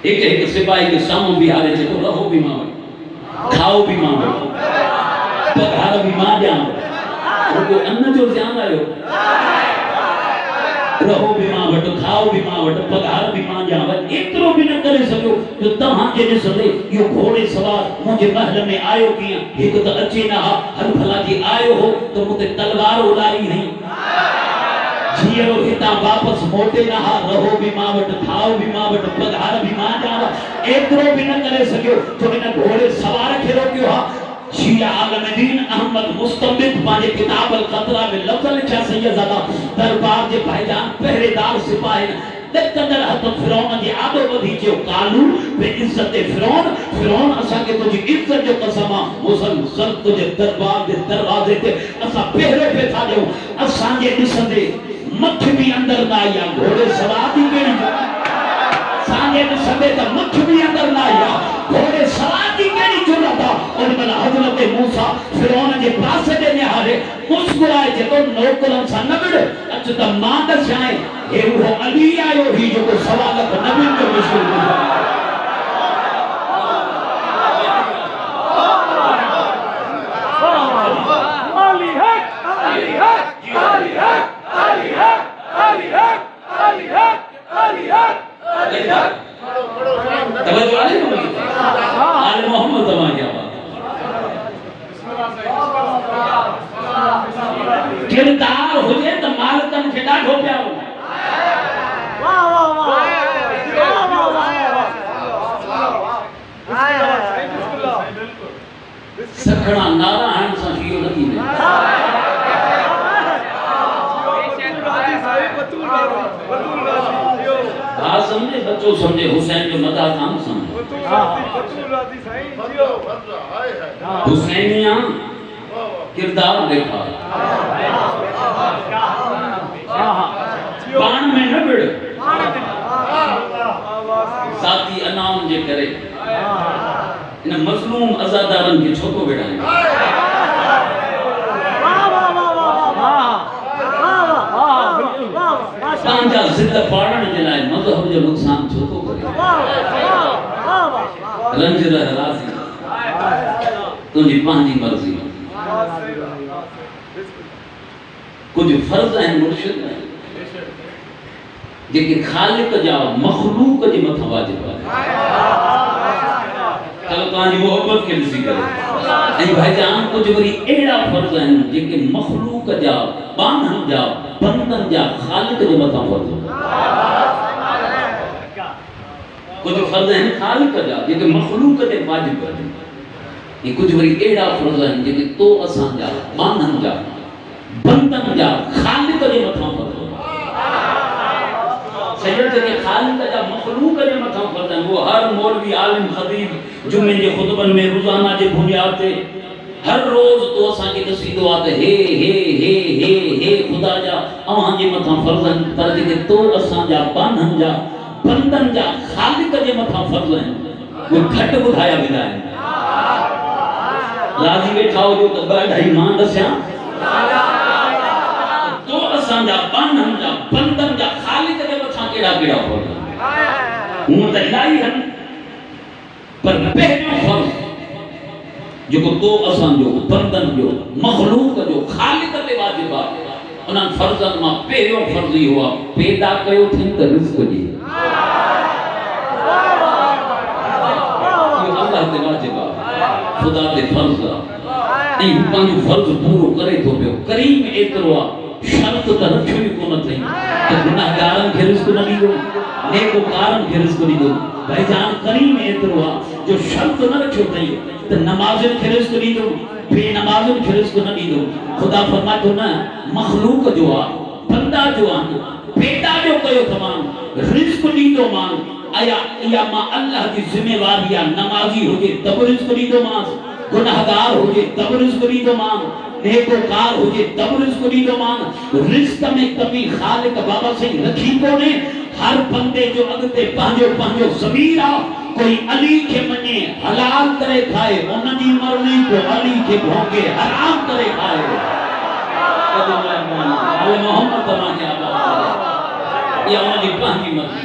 ایک سپاہی کے ساموں بھی آرے چھے تو رہو بھی ماں کھاؤ بھی ماں پکھارا بھی ماں جاں ان کو انہ جو زیان آئے رہو بھی ماں وٹ کھاؤ بھی ماں وٹ پگار بھی ماں جاں وٹ اترو بھی نہ کرے سکو جو تمہاں کے نسلے یہ گھوڑے سوار مجھے محل میں آئے کیا ایک تو اچھی نہ ہر بھلا جی آئے ہو تو مجھے تلوار اڑاری ہیں جھیرو ہتا واپس موٹے نہ رہو بھی ماں وٹ کھاؤ بھی ماں وٹ پگار بھی ماں جاں وٹ اترو بھی نہ کرے سکو جو انہیں گھوڑے سوار کھیرو کیوں ہاں شیعہ عالم دین احمد مستمد پانے کتاب القطرہ میں لفظ لکھا سیدزادہ دربار جے بھائیجان پہرے دار سپاہی دکتر حتم فرعون جی آدو بدھی جو قالو بے عزت فرعون اسا کے تجھے عزت جو قسمہ مسلسل تجھے دربار دے دروازے تے اسا پہرے پہ تھا جو اسا جے نسدے مکھ بھی اندر نہ آیا گھوڑے سوار دی گئی سانگے نسدے تا مکھ بھی اندر نہ آیا گھوڑے سوار دی گئی جو نہ تھا اور بلا حضرت موسیٰ فرعون جے پاسے دے نہارے مسکرائے جے تو نوکرن سا نبڑ اچھا تا ماں دس جائیں یہ وہ علی آئے ہی جو کو سوالت نبی میں مشکل ہو جائے علی حق علی حق علی حق علی حق علی حق علی حق علی حق علی حق توجہ آلے آل محمد تمہاں کیا بات کردار ہو جائے تو مالکن کے ڈاٹ ہو پیا ہو سکھڑا نارا ہن سا شیو ندی میں بات سمجھے بچوں سمجھے حسین جو مدہ کام سمجھے حسینیاں کردار دیکھا بان میں نہ بڑھ ساتھی انام جے کرے انہیں مظلوم ازادارن کے چھوٹو بیٹھائیں پانچا زدہ پاڑن جلائے مذہب جو نقصان چھوٹو کرے رنج رہ راضی تجھے پانچی مرضی کچھ فرض ہیں مرشد ہیں جن کے خالق جا مخلوق جی متھا واجب ہے چلو تانجی محبت کے لسی کرے اے بھائی جان کچھ بری ایڑا فرض ہیں جن کے مخلوق جا بانہن جا بندن جا خالق جی متھا فرض ہے کچھ فرض ہیں خالق جا جن کے مخلوق جی واجب ہے یہ کچھ بری ایڑا فرض ہیں جن کے تو اسان جا بانہن جا بندن جا خالق جی متھا فرض ہے سید کے مخلوق کے متھاں فرض ہیں. وہ ہر مولوی عالم خطیب جمعے کے خطبن میں روزانہ کے بنیاد تے ہر روز تو اساں کی تصویر دعا تے ہے خدا جا اوہاں جے متھاں فرض ہیں پر جے تو اساں جا بانن جا بندن جا خالق جے متھاں فرض ہیں وہ گھٹ بدھایا ویندا ہے. راضی بیٹھا ہو جو تے ڈھائی مان دسیا تو اساں جا بانن جا بندن جا خالق جے متھاں کیڑا کیڑا فرض ہے ہوں تے الہی ہیں پر پہلو فرض جو تو اساں جو بندن جو مخلوق جو خالق تے واجب ہے انہاں فرضن ماں پہلو فرض ہی ہوا پیدا کیو تھن تے رزق دی اللہ تے واجب ہے خدا تے فرض ہے نہیں پانچ فرض پورو کرے تو پیو کریم ایترو شرط تے رکھو ہی کو نہ تھئی تے گناہگارن کے رزق نہ دیو نیکوکارن کے رزق نہیں دو بھائی جان کریم ایترو جو شرط نہ رکھو تھئی تے نمازن کے رزق نہیں دو بے نمازن کے رزق نہ دی دو. خدا فرماتا نا مخلوق جو آ بندہ جو آ پیدا جو کہو تمام رزق نہیں دو مان آیا یا ماں اللہ کی ذمہ واری نمازی ہو جے تب رزق نہیں دو مان گناہگار ہو جے تب رزق نہیں دو مان نیکوکار ہو جے تب رزق نہیں دو مان. رزق میں کمی خالق بابا سے رکھی کو نے ہر بندے جو اگتے پانجو ضمیر آ کوئی علی کے منے حلال کرے کھائے انہوں نے مرنے کو علی کے بھونگے حرام کرے کھائے علی محمد تمام کے آباد یہ انہوں نے پانجی مرنے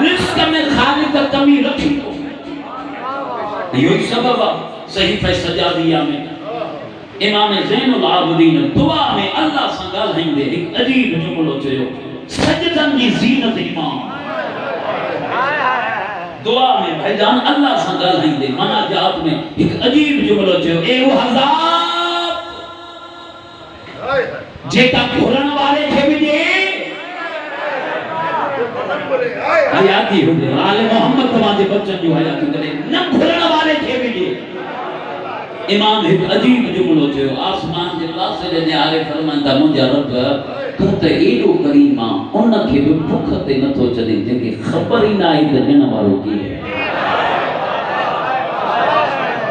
رزق میں خالق کا کمی رکھی کو یہی سبب صحیفہ سجادیہ میں امام زین العابدین دعا میں اللہ سنگال ہیں دے ایک عجیب جملو چیو سجدن کی زینت امام دعا میں بھائی جان اللہ سنگال ہیں دے مناجات میں ایک عجیب جملو چیو اے وہ حضاب جیتا گھرن والے تھے بھی دے حیاتی ہو دے آل محمد تمہارے بچن جو حیاتی کرے نہ گھرن والے تھے بھی دے. امام ایک عجیب جملو جو آسمان کے پاسے جنے آرے فرماندا مجھا رب تو تے ایڈو کریمہ ان کے بھی بھوک تے نہ تو چلے جن کی خبر ہی نہ آئی تے نہ مارو کی ہے.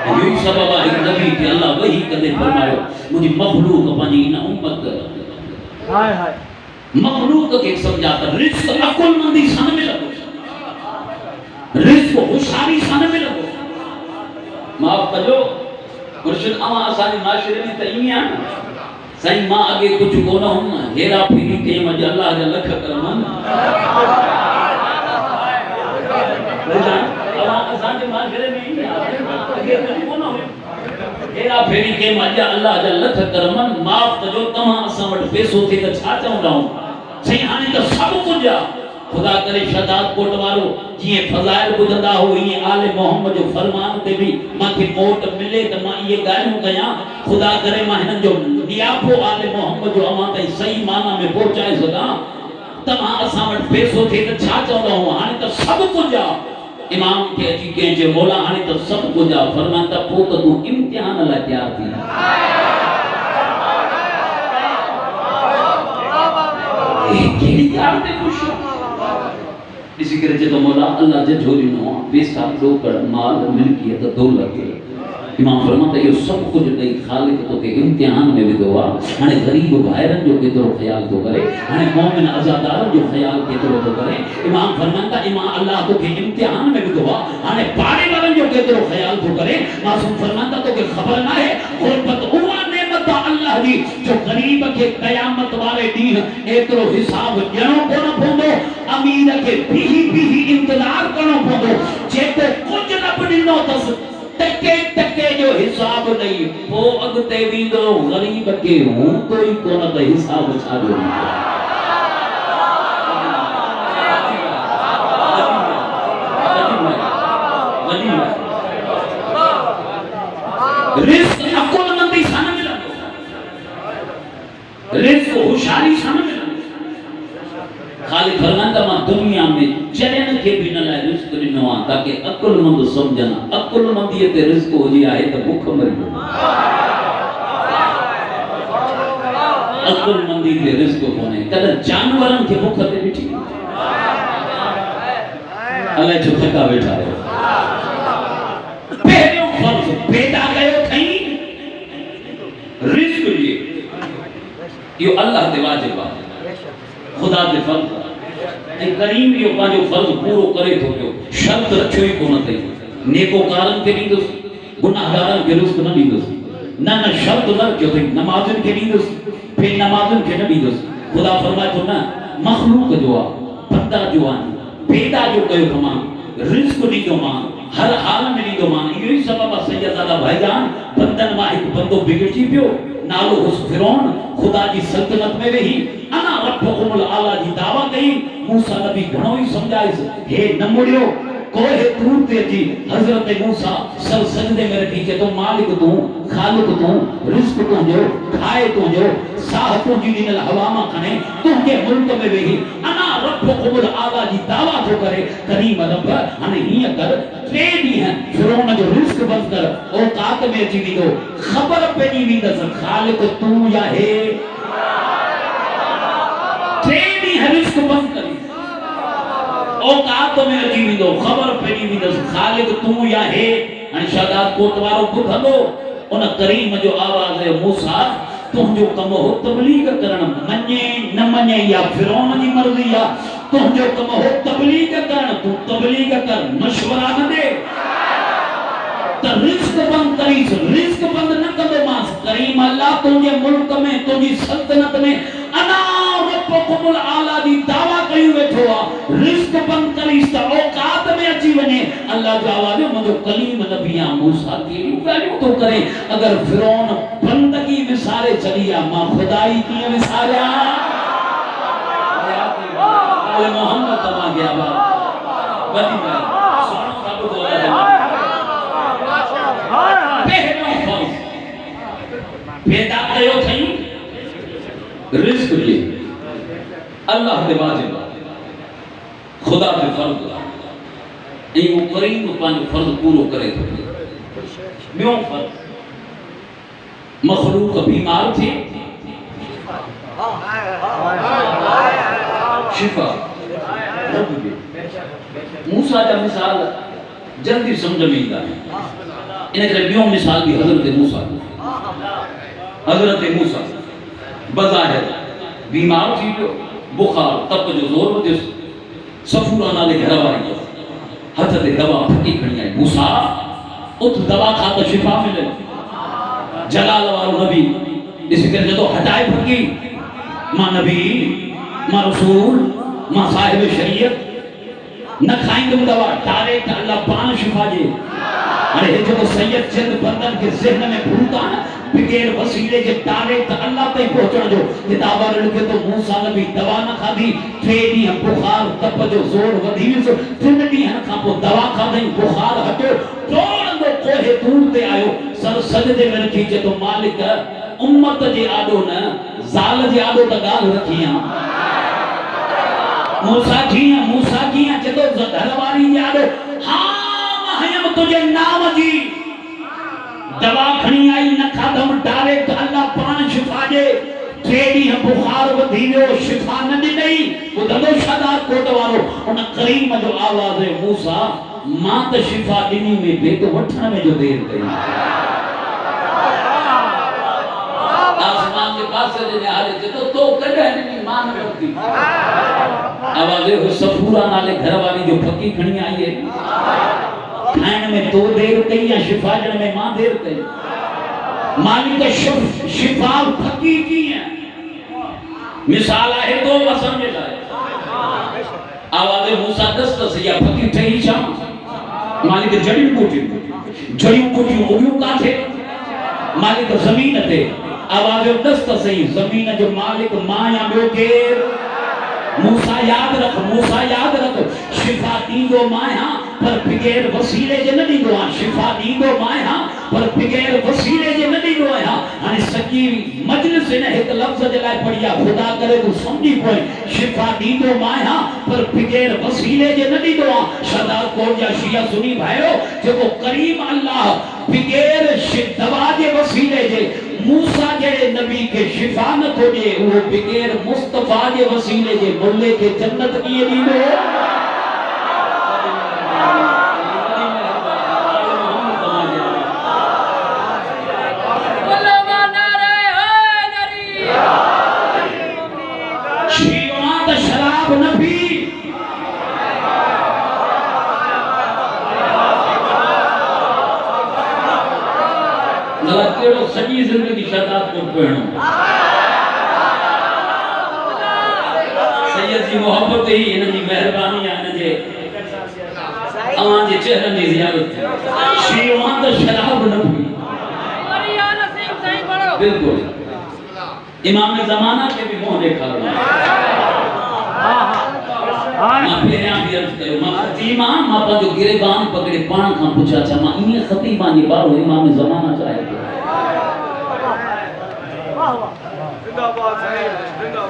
یہی سبب ہے نبی کہ اللہ وہی کدے فرمایا مجھے مخلوق پنجی نہ امت مخلوق کے سمجھاتا رزق عقل مندی سن میں لگو رزق ہوشیاری سن میں لگو معاف کرو مرشد اما آسانی معاشرے میں تیمی آنا سائن ماں آگے کچھ کونا ہوں ہیرا پھیری کے مجھے اللہ جا لکھ کرمان اما آسانی معاشرے میں ہی آگے کچھ کونا ہوں ہیرا پھیری کے مجھے اللہ جا لکھ کرمان معاف تجو تمہاں اساں وٹ پیسو تھی تا چھا چاہوں رہوں سائن آنے کا سب کچھ جا خدا کرے شہداد کوٹ وارو جیئے فضائل بدھدا ہو یہ آل محمد جو فرمان تے بھی ماں کی موت ملے تو ماں یہ گائنوں گیا خدا کرے ماں ہنن جو نیاپو آل محمد جو امان تے صحیح معنی میں پہنچائے سکا تمہاں اساں وٹ پیسو تھے تو چھا چاہوں رہوں آنے تو سب کچھ جا امام کے اچھی کہیں مولا آنے تو سب کچھ جا فرمان تا پوت تو امتحان اللہ تیار تھی کیڑی تیار تے خوش اسی کرے چھے تو مولا اللہ جے جھولی نو پیسہ ڈوکڑ مال ملکیت دولت امام فرماتا یہ سب کچھ نہیں خالق تو کہ امتحان میں بھی دعا ہنے غریب بھائرن جو کترو خیال تو کرے ہنے مومن عزادارن جو خیال کترو تو کرے امام فرماتا امام اللہ تو کہ امتحان میں بھی دعا ہنے پاڑے والن جو کترو خیال تو کرے معصوم فرماتا تو کہ خبر نہ ہے غربت ہوا نعمت اللہ جی جو غریب کے قیامت والے دین ایترو حساب جنوں کو نہ پھوندو امیر کے بھی انتظار کرنو پھوندو جے تو کچھ نہ پڑھنو تس ٹکے جو حساب نہیں وہ اگتے بھی دو غریب کے ہوں تو ہی کونہ تا حساب چھا جو نہیں رزق عقل مندی سن ملا رزق ہوشیاری سن ملا خالی فرماندا ماں دنیا میں چلن کے بھی نہ لائے رزق ڈنو تاکہ عقل مند سمجھنا عقل مندی تے رزق ہو جی آئے تو بھوک مری عقل مندی دے رزق کونے کدھر جانورن کے بھوک تے بیٹھی اللہ جو تھکا بیٹھا ہے پہلیوں فرض پیدا گئے تھیں رزق لیے یہ اللہ دے واجب ہے خدا دے فرض ہے کریم یہ پانچو فرض پورو کرے تو جو شرط رکھو ہی کونا تھی نیکو کارن کے لیندس گناہ دارن کے رزق نہ لیندس نہ شرط نہ رکھو تھی نمازن کے لیندس پھر نمازن کے نہ لیندس خدا فرمائے تو نہ مخلوق جو آ بندہ جو آن پیدا جو کہو کمان رزق نہیں جو مان ہر حال میں نہیں جو مان یہی سبب سیدزادہ بھائی جان بندن ماں ایک بندو بگڑی پیو نالو اس فرعون خدا جی سلطنت میں وہی انا ربکم العالی جی دعویٰ کہیں موسیٰ نبی گھنوئی سمجھائیس ہے نموڑیو کوہ تور تے جی حضرت موسیٰ سر سجدے میں رکھی کہ تو مالک تو خالق تو رزق تو جو کھائے تو جو ساہ تو جی دین الحوامہ کھنے تم کے ملک میں وہی انا ربکم العالی جی دعویٰ تو کرے کریم رب ہمیں ہی اگر ٹریڈی ہیں فرعون جو رزق بند کر اوقات میں جی دو خبر پہ نہیں بھی دسر خالق تو یا ہے ٹریڈی ہے رزق بند کری اوقات میں عجیب دو خبر پہنی بھی دس خالق تو یا ہے انشاءاللہ کوتوارو بدھ دو ان کریم جو آواز ہے موسیٰ تم جو کم ہو تبلیغ کرن منye نہ منye یا فرعون جی مرضی یا تم جو کم ہو تبلیغ کرن تو تبلیغ کر مشورہ نہ دے تو رزق بند کریس رزق بند نہ کدو ماس کریم اللہ تجھے ملک میں تجھے سلطنت میں انا ربکم العالی دی دعویٰ کہیں بیٹھو رزق بند کریس تا اوقات میں اچھی بنے اللہ جاوازے مجھو کلیم نبیاں موسیٰ کی ویلیو تو کریں اگر فرعون بندگی مثالے چلیا ماں خدائی کی مثالے آل محمد تمہا گیا بات بلی میں سنو ثابت ہو رہا ہے پہلوں فرض پیدا کیوں تھیں رزق لیے اللہ دے واجب خدا دے فرض یہ وہ کریم پانچ فرض پورو کرے تو بیوں فرض مخلوق بیمار تھی شفا موسیٰ جا مثال جلدی سمجھ میں ہی ہے انہیں کہ بیوں مثال بھی حضرت موسیٰ بظاہر بیمار تھی جو بخار تب جو زور ہو جس سفورانہ لے گھر آئی ہتھ دے دوا پھکی کھڑی آئی موسیٰ ات دوا کھاتا شفا ملے جلال وارو نبی اسی کرنے تو ہٹائے پھکی ماں نبی ماں رسول ماں صاحب شریعت نہ کھائیں گے دوا ڈائریکٹ اللہ پان شفا جے ارے جو سید چند بندن کے ذہن میں بھولتا ہے بغیر وسیلے کے ڈائریکٹ اللہ تک پہنچنا جو کتابہ لکھے تو موسیٰ نبی دوا نہ کھا دی ٹھیڑی ہم بخار تب جو زور ودیس تنڈی ہم کھا پو دوا کھا دیں بخار ہٹو توڑ دو کوہ دور تے آئو سر سجدے میں رکھی جے تو مالک امت جے آڈو نا زال جے آڈو تا گال رکھیاں موسیٰ کیاں جدو دھرواری جے آڈو ہاں ہم تجھے نام جی دوا کھنی آئی نہ کھادم ڈائریکٹ اللہ پان شفا جے ٹھیڑی ہم بخار ودھیلو شفا نہ دی نہیں وہ دلو شادات کوٹوارو انہ کریم جو آواز ہے موسیٰ ماں تا شفا دینی میں بے تو وٹھنا میں جو دیر گئی آسمان کے پاس سے دینے آلے تھے تو کڑے نہیں ماں نہ کرتی آواز ہے سفورہ نالے گھر والی جو پھکی کھنی آئی ہے کھائن میں تو دیر کئی یا شفا جن میں ماں دیر کئی مالک شفا پھکی کی ہیں مثال ہے تو وسن میں جائے آواز موسیٰ دست سے یا پھکی ٹھئی شام مالک جڑیوں کوٹیوں اویوں کا تھے مالک زمین تھے آواز دست سے زمین جو مالک ماں یا بیو گیر موسیٰ یاد رکھ شفا دیندو مائیاں پر بغیر وسیلے جے نہ دیندو آن شفا دیندو مائیاں پر بغیر وسیلے جے نہ دیندو آن ہاں سکی مجلس نے ایک لفظ جلائے پڑیا خدا کرے تو سمجھی کوئی شفا دیندو مائیاں پر بغیر وسیلے جے نہ دیندو آن شداد کور یا شیعہ سنی بھائیو جو وہ کریم اللہ بغیر دوا جے وسیلے جے موسیٰ جڑے نبی کے شفا نہ تھو جے وہ بغیر مصطفیٰ کے وسیلے جے ملے کے جنت کی دیدے شیعہ دا شراب نہ پی کیڑو سجی زندگی شہادت کو پڑھنو سید جی محبت ہی ان جی مہربانی ان جے اوان جے چہرن دی زیارت شیعہ دا شراب نہ پی بالکل امام زمانہ کے بھی منہ دیکھا ماں پھیریاں بھی عرض کرو ماں خطیبان ماں پا جو گریبان پکڑے پان کھاں پوچھا چاہ ماں انہیں خطیبان یہ بارو امام زمانہ چاہے گا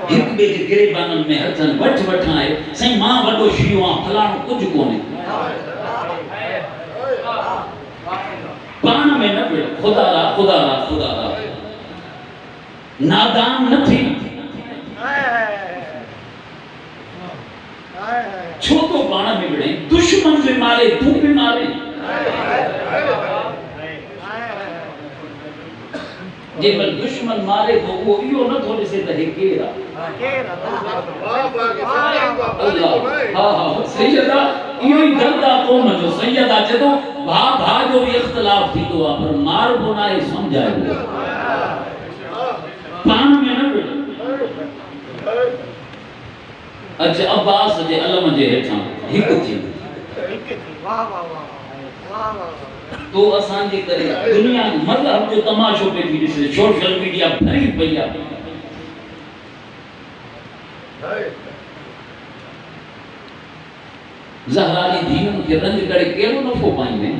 ایک بیج گریبان میں ہتھن وٹ وٹھائے سہیں ماں وڈو شیوان پھلانو کچھ کونے پان میں نہ پڑ خدا را خدا را خدا را نادان نہ تھی چھوٹو بانا میں بڑھیں دشمن بھی مارے تو بھی مارے جے بل دشمن مارے تو وہ ایو نہ تھوڑے سے تہے کیرا اللہ ہاں سیدہ ایو ہی دردہ قوم جو سیدہ جدو بھا جو بھی اختلاف تھی تو آپ پر مار بنائے سمجھائے ہوئے پان میں نہ بڑھیں اچھا عباس جے علم جے ہٹھاں ہک تھی تو آسان جے کرے دنیا مذہب جو تماشو پہ تھی جسے سوشل میڈیا بھری پیا زہرانی دین کے رنج کڑے کیڑو نفو پائیں گے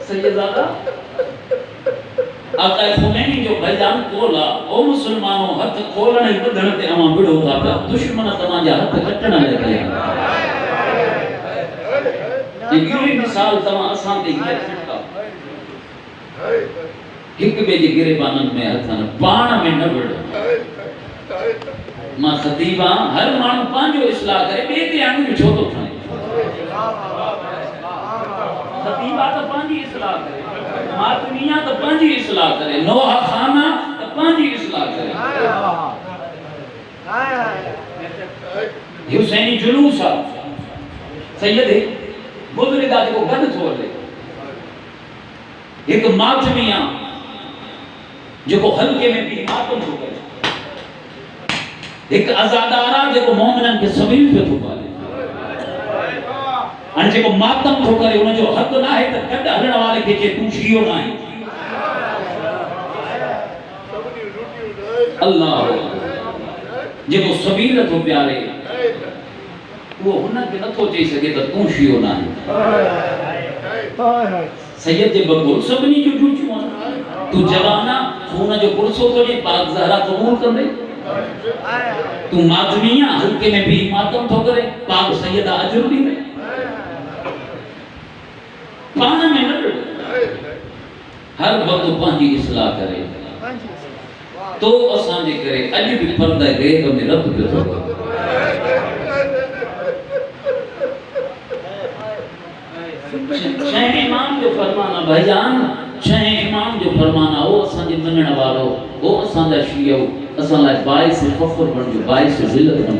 سیدزادہ آقا خمینی جو بھجان کولا او مسلمانوں ہتھ کھولنا ہی بدھن تے اما بڑھو تھا پا دشمن تمہاں ہتھ کٹنا لے گیا یہ گری مثال تمہاں آسان تے گیا پھٹکا ہک بے جی گرے بانن میں ہتھن پان میں نہ بڑھ ماں خطیبہ ہر مانو پانجو اصلاح کرے بیتے آنگو میں چھوٹو تھائیں خطیبہ تو پانجی اصلاح کرے ماتمیہ تو پانجی اصلاح کرے نوحہ خانہ تو پانجی اصلاح کرے حسینی جلوسہ سید بزرگاہ کو گد چھوڑ لے ایک ماتمیہ جو کو حلقے میں بھی ماتم ہو گئے ایک ازادارہ جو کو مومنن کے سبیل پہ تھوپا لے ان جے کو ماتم تھو کرے انہیں جو حق نہ ہے تو کڈ ہلن والے کے چے تو شیو نہ ہے اللہ جے کو سبیل تو پیارے وہ ہنن کے نہ تو چاہی سکے تو شیو نہ ہے سید جے بگول سبنی جو جوچو تو جوانا خونہ جو پرسو تو جے پاک زہرہ قبول کر دے تو ماتمیہ حلقے میں بھی ماتم تھو کرے پاک سیدہ عجر بھی دے پانا میں نہ رہے ہر وقت پانچی اصلاح کرے تو آسان جے کرے علی بھی پردہ گئے تو میں رب پہ تو شہ امام جو فرمانا بھائی جان شہ امام جو فرمانا وہ آسان جے منگن والو وہ آسان جا شیعو آسان لائے باعث فخر بن جو باعث ذلت بن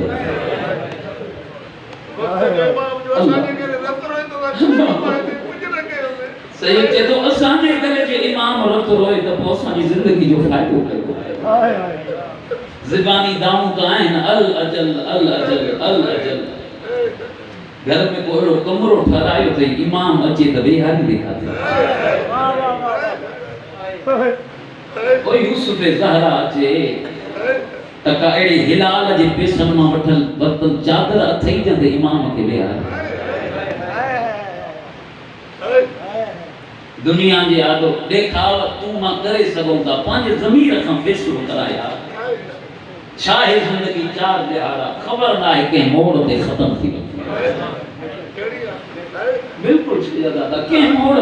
سید چے تو اساں دے کرے جو امام رت روئے تو پوساں دی زندگی جو فائدہ کرے زبانی داؤں کا عین الاجل الاجل الاجل گھر میں کوئی کمرو ٹھرائیو تے امام اچے تے بے حالی دیکھا تے کوئی یوسف زہرا اچے تکا ایڑی ہلال جے پیسن ماں وٹھل برتن چادر اتھئی جندے امام کے بے حالی دنیا جے آدھو دیکھاو تو ماں کرے سگوں تا پانچ ضمیر کھاں فیصلو کرایا شاہ زندگی چار دہاڑا خبر نہ ہے کہ موڑ تے ختم تھی بالکل سیدہ کہ موڑ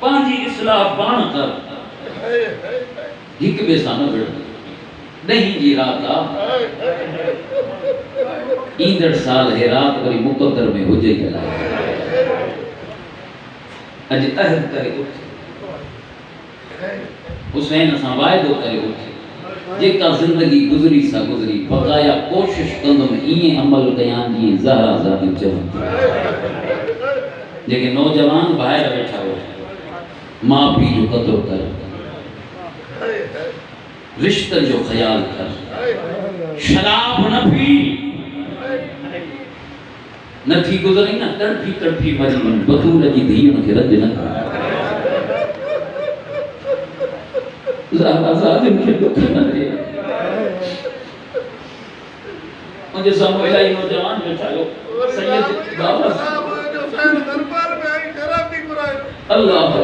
پانجی اصلاح پان کر ہک بے سان وڑ نہیں جی رات ایندڑ سال ہے رات وری مقدر میں ہو جائے گا اج عہد کرے حسین اساں وعدو کرے جیکا زندگی گزری سا گزری بقایا کوشش کندم این عمل کیان جی زہرا زادی چون لیکن نوجوان باہر بیٹھا ہو ماں پی جو قدر کر رشتہ جو خیال کر شراب نہ پی نہ تھی گزری نہ تڑپی تڑپی مری من بطول جی دھیون کے رد نہ کر زہرا زادن کے دکھ نہ دے مجھے سامو الہی نوجوان بیٹھا ہو سید بابا اللہ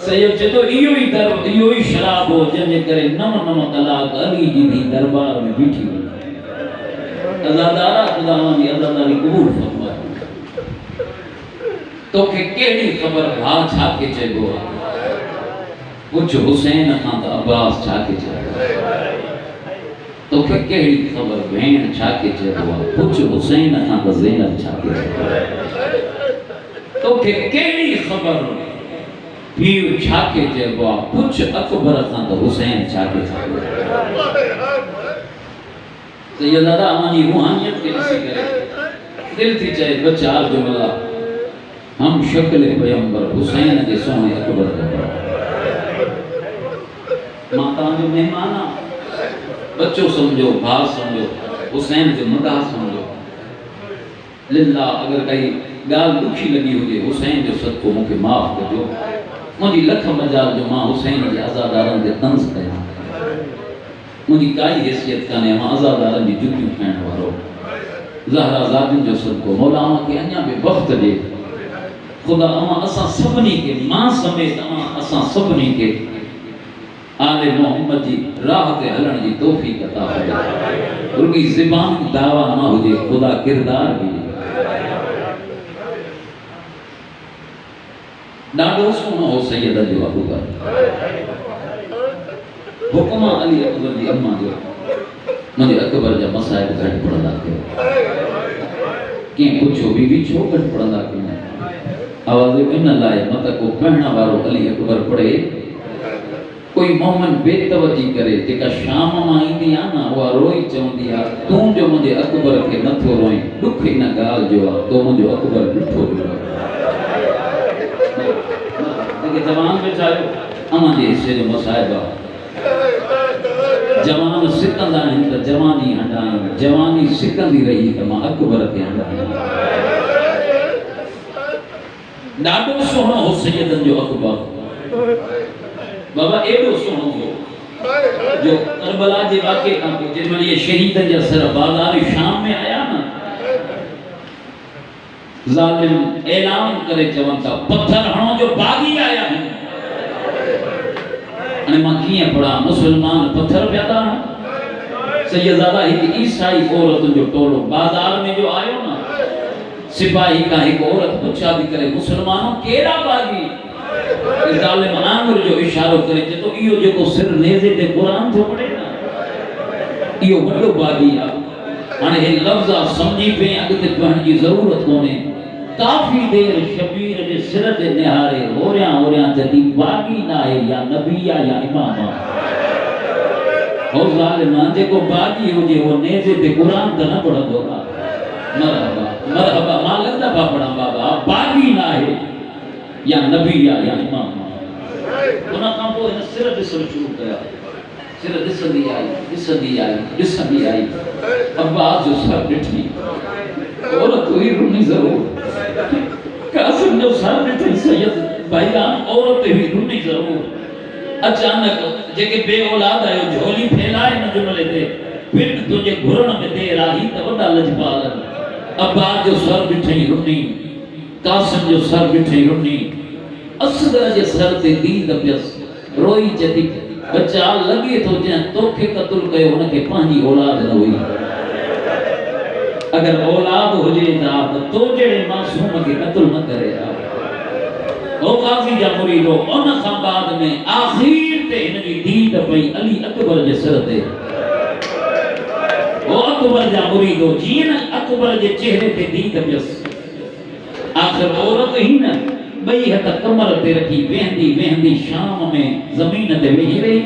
سید چتو ایو ہی شراب ہو جن کرے نم نم طلاق علی جی دی دربار میں بیٹھی ہوئی عزادارہ خداوندی عزاداری قبول فرما تو کہ کیڑی خبر بھا چھا کے چگو پوچھ حسین خان دا عباس چھا کے چگو تو کہ کیڑی خبر بہن چھا کے چگو پوچھ حسین خان دا زینب چھا کے چگو تو کہ کیڑی خبر پیو چھا کے چگو پوچھ اکبر خان دا حسین چھا کے چگو تو یہ دادا آمانی روحانیت کے لئے کرے دل تھی چاہے بچار جملہ ہم شکل پیمبر حسین کے سونے اکبر کا پڑا ماتا جو مہمانا بچوں سمجھو بھار سمجھو حسین کے مداح سمجھو للہ اگر کئی گال دکھی لگی ہوئے حسین جو صد کو مکہ معاف کر جو مجھے لکھ مجال جو ماں حسین کے عزاداران کے تنس کہا مجھے کائی حیثیت کا نعمہ عزاداران کی جتیوں کھین وارو زہرا زادن جو صد کو مولا آمہ کے انیا بے وقت دے خدا اما اسا سبنی کے ماں سمیت اما اسا سبنی کے آل محمد جی راہ تے ہلن جی توفیق عطا فرمائے ان کی زبان دعویٰ نہ ہو جائے خدا کردار بھی ڈاڈو سنو ہو سیدہ جو ابو بکر حکمہ علی اکبر دی اماں جو مجھے اکبر جا مسائب گھٹ پڑھا کے کہیں پوچھو بی بی چھو گھٹ پڑھا کے آوازے ان اللہ مطا کو پہنا وارو علی اکبر پڑھے کوئی مومن بے توجہ کرے تیکا شام مائی دیا نا وہ روئی چون دیا تم جو مجھے اکبر کے نتھو روئیں دکھ نہ گال جو تو مجھے اکبر نتھو جو لیکن جوان میں چاہو اما جی حصے جو مسائبہ جوان سکن دائیں تا جوانی ہنڈائیں جوانی سکن دی رہی تا ماں اکبر کے ہنڈائیں ڈاڈو سونا ہو سیدن جو اکبر بابا ایڈو سونا ہو جو کربلا جی واقعے کا جن میں یہ شہیدن جا سر بازار شام میں آیا نا ظالم اعلان کرے جوان تا پتھر ہنو جو باغی آیا ہے انہیں ماں کیے پڑا مسلمان پتھر پیدا ہے سیدزادہ ایک عیسائی عورت جو ٹولو بازار میں جو آئے نا سپاہی کا ایک عورت پچھا بھی کرے مسلمانوں کیڑا باغی ظالم آنگر جو اشارو کرے تو ایو جو کو سر نیزے دے قرآن تو پڑے نا ایو بڑو باغی آ انہیں یہ لفظہ سمجھی پہ اگتے پہن کی ضرورت ہونے کافی دیر شبیر دے سر دے نہارے ہو رہا جدی باغی نہ ہے یا نبی یا امام ہو ظالمان جے کو باغی ہو جے وہ نیزے دے قرآن تا نہ پڑھا دوگا مرحبا مرحبا ماں لگتا پاپڑا بابا باغی نہ ہے یا نبی یا امام انہاں کام کو سر دے سر شروع کیا سر دسندی آئی اب آج جو سر ڈٹھی عورت ہوئی رونی ضرور قاسم جو سر ڈٹھی سید بھائیان عورت ہوئی رونی ضرور اچانک جے کہ بے اولاد آئے جھولی پھیلائے نہ جملے دے پھر تجھے گھرن میں دے راہی تا وڈا لجپالن اب آج جو سر ڈٹھی رونی قاسم جو سر ڈٹھی رونی اصدر جے سر تے دید پیس روئی جدی بچہ لگے تو جن توکھے قتل کئے انہیں کے پانچی اولاد نہ ہوئی اگر اولاد ہو جائے تا تو جڑے معصوم کے قتل نہ کرے او قاضی جا مریدو ان خان بعد میں آخر تے ان کی دین پئی علی اکبر جے سر تے او اکبر جا مریدو جین اکبر جے چہرے تے دین پئس آخر عورت ہی نہ بئی ہتھ کمر تے رکھی وہندی شام میں زمین تے وہی رہی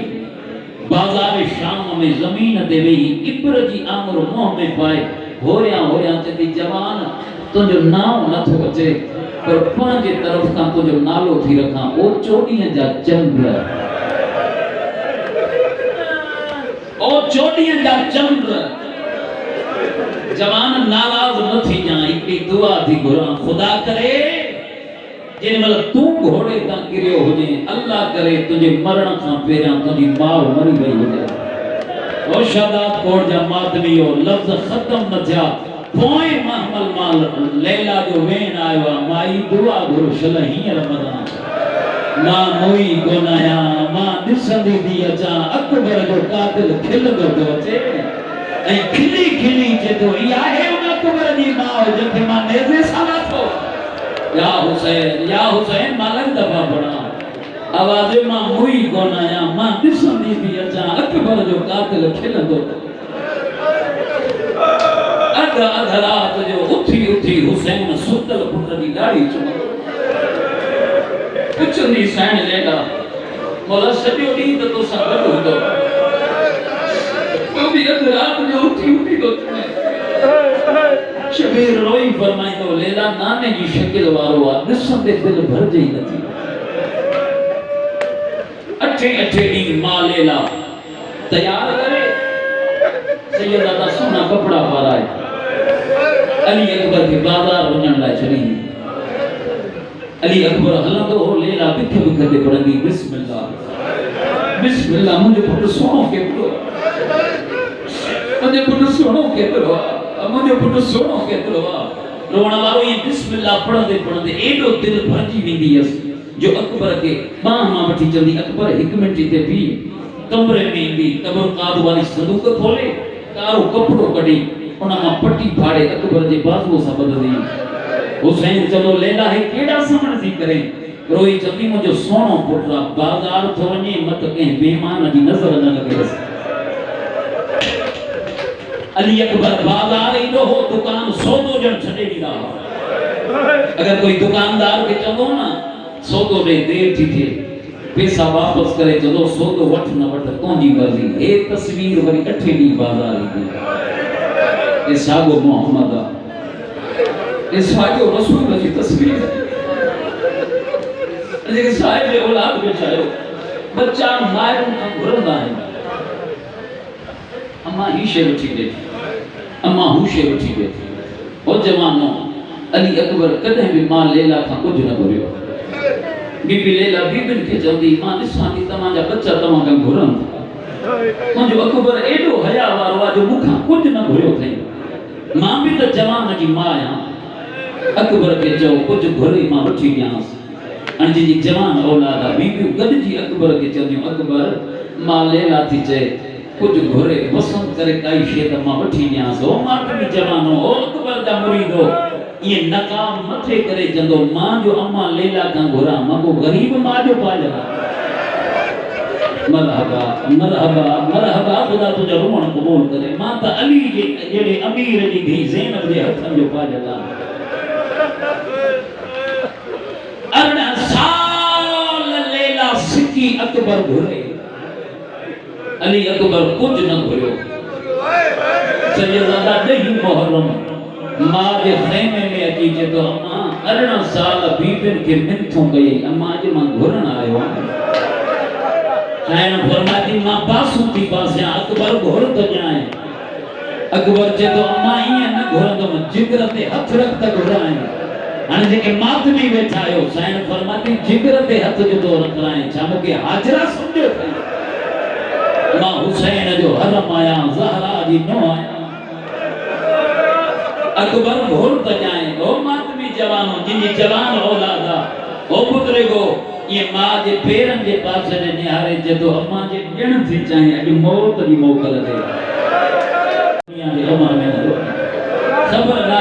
بازار شام میں زمین تے وہی ابر جی آمر منہ میں پائے ہویا تے جوان تجو نام نہ تھو بچے پر پانچ طرف کا تجو نالو تھی رکھا او چوڑیاں جا چندر جوان ناراض نہ تھی جائیں ایک دعا تھی گھراں خدا کرے جن مل تو گھوڑے تا گریو ہو جائیں اللہ کرے تجھے مرن کھاں پیراں تجھے ماں مری گئی ہو جائے او شہداد کوڑ جا مادمی ہو لفظ ختم نہ تھیا پوئیں محمل مال لیلہ جو وین آئیوا مائی دعا گھرو شلہی رمضان ماں موئی گنایا ماں نسندی دی اچا اکبر جو قاتل کھل گو دو چے اے کھلی چے تو یا ہے ان اکبر دی ماں جتے ماں نیزے سالا تو یا حسین مالک دفعہ پڑا آواز ماں موئی گنایا ماں نسندی دی اچا اکبر جو قاتل کھل گو دو ادھا رات جو اٹھی حسین ستل پتر دی داڑھی چمک کچھ نہیں سین لے گا مولا سجو نہیں تو سب ہو دو وہ بھی ادھا رات جو اٹھی تو شبیر روئی فرمائی تو لیلا نانے کی شکل وارو نسن دے دل بھر جائی نتی اٹھے دی ماں لیلا تیار کرے سیدہ دا سونا کپڑا پارا ہے علی اکبر کے بازار بنن لائے چلی علی اکبر ہلندو ہو لیلا بکھے دے پڑھنگی بسم اللہ مجھے پھٹ سونوں کے پڑھو رونا مارو یہ بسم اللہ پڑھن دے ایڈو دل بھرجی ویندی اس جو اکبر کے ماں بٹھی چلدی اکبر ایک منٹ تے بھی کمرے میں دی قبر قاد والی صندوق کھولے کارو کپڑو کڈی انہاں پٹی پھاڑے اکبر دے بازو سا بدل دی حسین چلو لیلا ہے کیڑا سمجھ سی کرے روئی چلدی مجھے سونو پٹرا بازار تو ونجے مت کہیں بیمان دی نظر نہ لگے علی اکبر بازار ہی ہو دکان سودو جن چھڑے دی رہا اگر کوئی دکاندار کے چلو نا سودو دے دیر تھی تھے پیسہ واپس کرے چلو سودو وٹ نہ وٹ کون جی مرضی ایک تصویر وری اٹھے دی بازار ہی دی اس آگو محمد اس آگو رسول اللہ کی تصویر لیکن صاحب اولاد میں چاہو بچہ مائروں کا گھرندہ ہے اما ہی شیر اٹھی گئے اما ہو شیر اٹھی گئے اور جوانوں علی اکبر کدھے بھی ماں لیلا کھا کچھ نہ بھریو بی بی لیلا بی بن کے جلدی ماں نسانی تمہاں جا بچہ تمہاں کا گھرند ماں جو اکبر ایڈو حیاء واروا جو مکھا کچھ نہ بھریو تھے ماں بھی تو جوان جی ماں آیا اکبر کے جو کچھ گھری ماں اٹھی گیا انجی جی جوان اولادا بی بی گد جی اکبر کے چلدیوں اکبر ماں لیلا تھی چے کچھ گھرے پسند کرے کائی شیط ماں بٹھی گیا سو ماں بھی جوانو او اکبر دا مرید ہو یہ نقام متھے کرے جندو ماں جو اما لیلا کا گھرا ماں کو غریب ماں جو پا جا مرحبا خدا تجھا روحن قبول کرے ماں تا علی جیڑے امیر جی دھی زینب دے ہتھن جو پا جا ارنا سال لیلا سکی اکبر گھرے علی اکبر کچھ نہ بھریو سیدہ دہی محرم ماں دے خیمے میں اچیچے تو اماں ارنا سال بیبن کے منتھوں گئی اماں جی ماں گھرن آئے ہو شاہین فرماتی ماں باسو تھی باسیاں اکبر گھر تو جائیں اکبر چے تو اماں ہی ہے نا گھرن تو میں جگرتے ہتھ رکھتا گھرائیں ہاں جے کہ مات بھی بیٹھا ہے شاہین فرماتی جگرتے ہتھ جو دو رکھ رائیں چاہمو کہ حاجرہ سمجھو تھے ماں حسین جو حرم آیا زہرہ جی نو آیا اکبر گھر تجائیں او ماتمی جوانوں جن جی جوان اولادا او پترے کو یہ ماں جے پیرن جے پاسے نے نہارے جدو اماں جے جن تھی چاہیں اج موت دی موکل دے دنیا دے اماں میں خبر نہ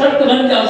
57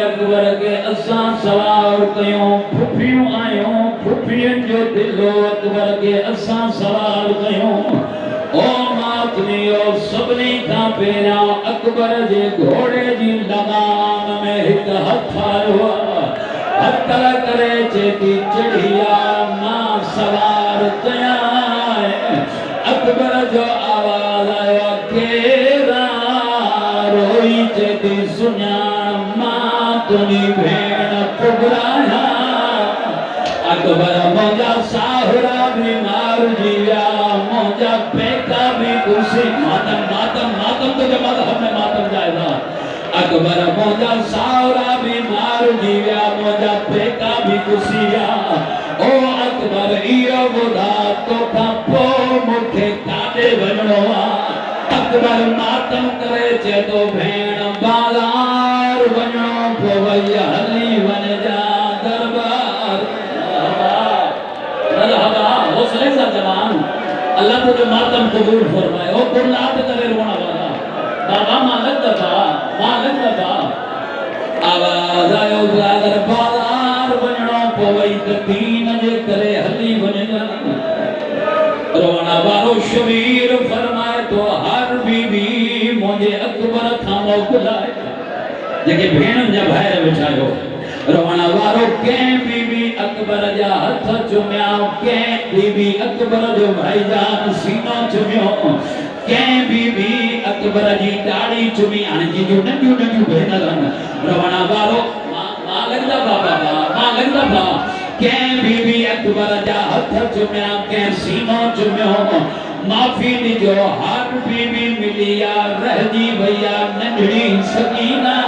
اکبر کے اساں سوال کیوں پھپھیوں آیوں پھپھیوں جو دلو اکبر کے اساں سوال کیوں او ماتنی او سبنی کا پیرا اکبر جے گھوڑے جی لگام میں ایک ہتھارو ہتھر کرے چیتی چڑھیا ماں سوار تیائے اکبر جو آواز آیا کیرا روئی چیتی سنیا ماں تنی بھین پگرایا اکبر موجہ ساہرہ بھی مار جیا موجہ پیکا بھی کسی ماتم تجھے مذہب میں ماتم جائے گا اکبر موجہ ساہرہ بھی مار جیا موجہ پیکا بھی کسیا او اکبر ایو بدا تو کا پو مکھے کاٹے بنڑوا اکبر ماتم کرے چے تو بھین بالار بنڑو پوئی حلی بن جا دربار مرحبا حوصلے سا جوان اللہ تو جو ماتم قبول فرمائے او قرلات کرے رونا والا بابا مالک دبا آواز آئے اگر بالار بنڑو پوئی دین جے کرے حلی بن جا رونا بارو شبیر فرمائے تو ہر بی بی مجھے اکبر تھا موکلائے جگہ بھینن جا بھائر بچھائیو رونا بارو کہیں بی بی اکبر جا ہتھ چمیاؤ کہیں بی بی اکبر جو بھائی جان سینوں چمیاؤ کہیں بی بی اکبر جی داڑی چمی آنے جی جو ننجو بھینا گانا رونا بارو ماں لگتا با کہیں بی بی اکبر جا ہتھ چمیاؤ کہیں سینوں چمیاؤ معافی دی جو ہر بی بی ملیا رہ جی بھیا ننجڑی سکینہ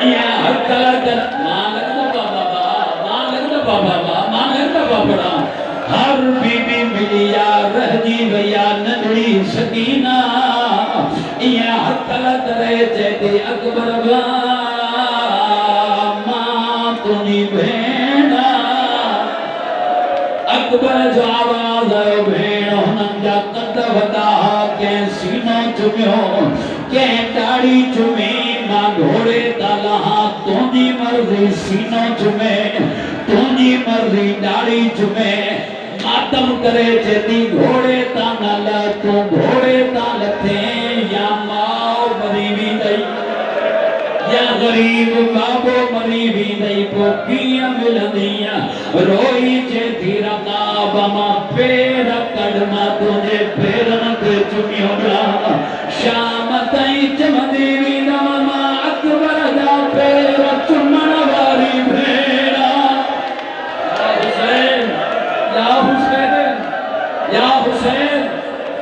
یا ہر کلا کر ماں لگتا بابا ہر بی بی ملیا رہ جی بھیا ننجڑی سکینہ یا ہر کلا کرے چیتی اکبر با ماں تنی بھینا اکبر جو آواز آئے بھین ہنن جا قد ودا کہیں سینوں چمیوں کہیں داڑی چمی ماں گھوڑے تالہاں تونی مرضی سینوں چمے تونی مرضی داڑی چمے ماتم کرے چیتی گھوڑے تانالا تو گھوڑے تالتے یا ماؤ مریوی دئی یا غریب بابو مریوی دئی پوکیاں ملدیاں روئی چیتی رقاب ماں پیر کڑما تجھے پیرن تے چمیوں جا شام تائیں چمدیوی دم ماں اکبر جا پیر چمن واری بھیڑا یا حسین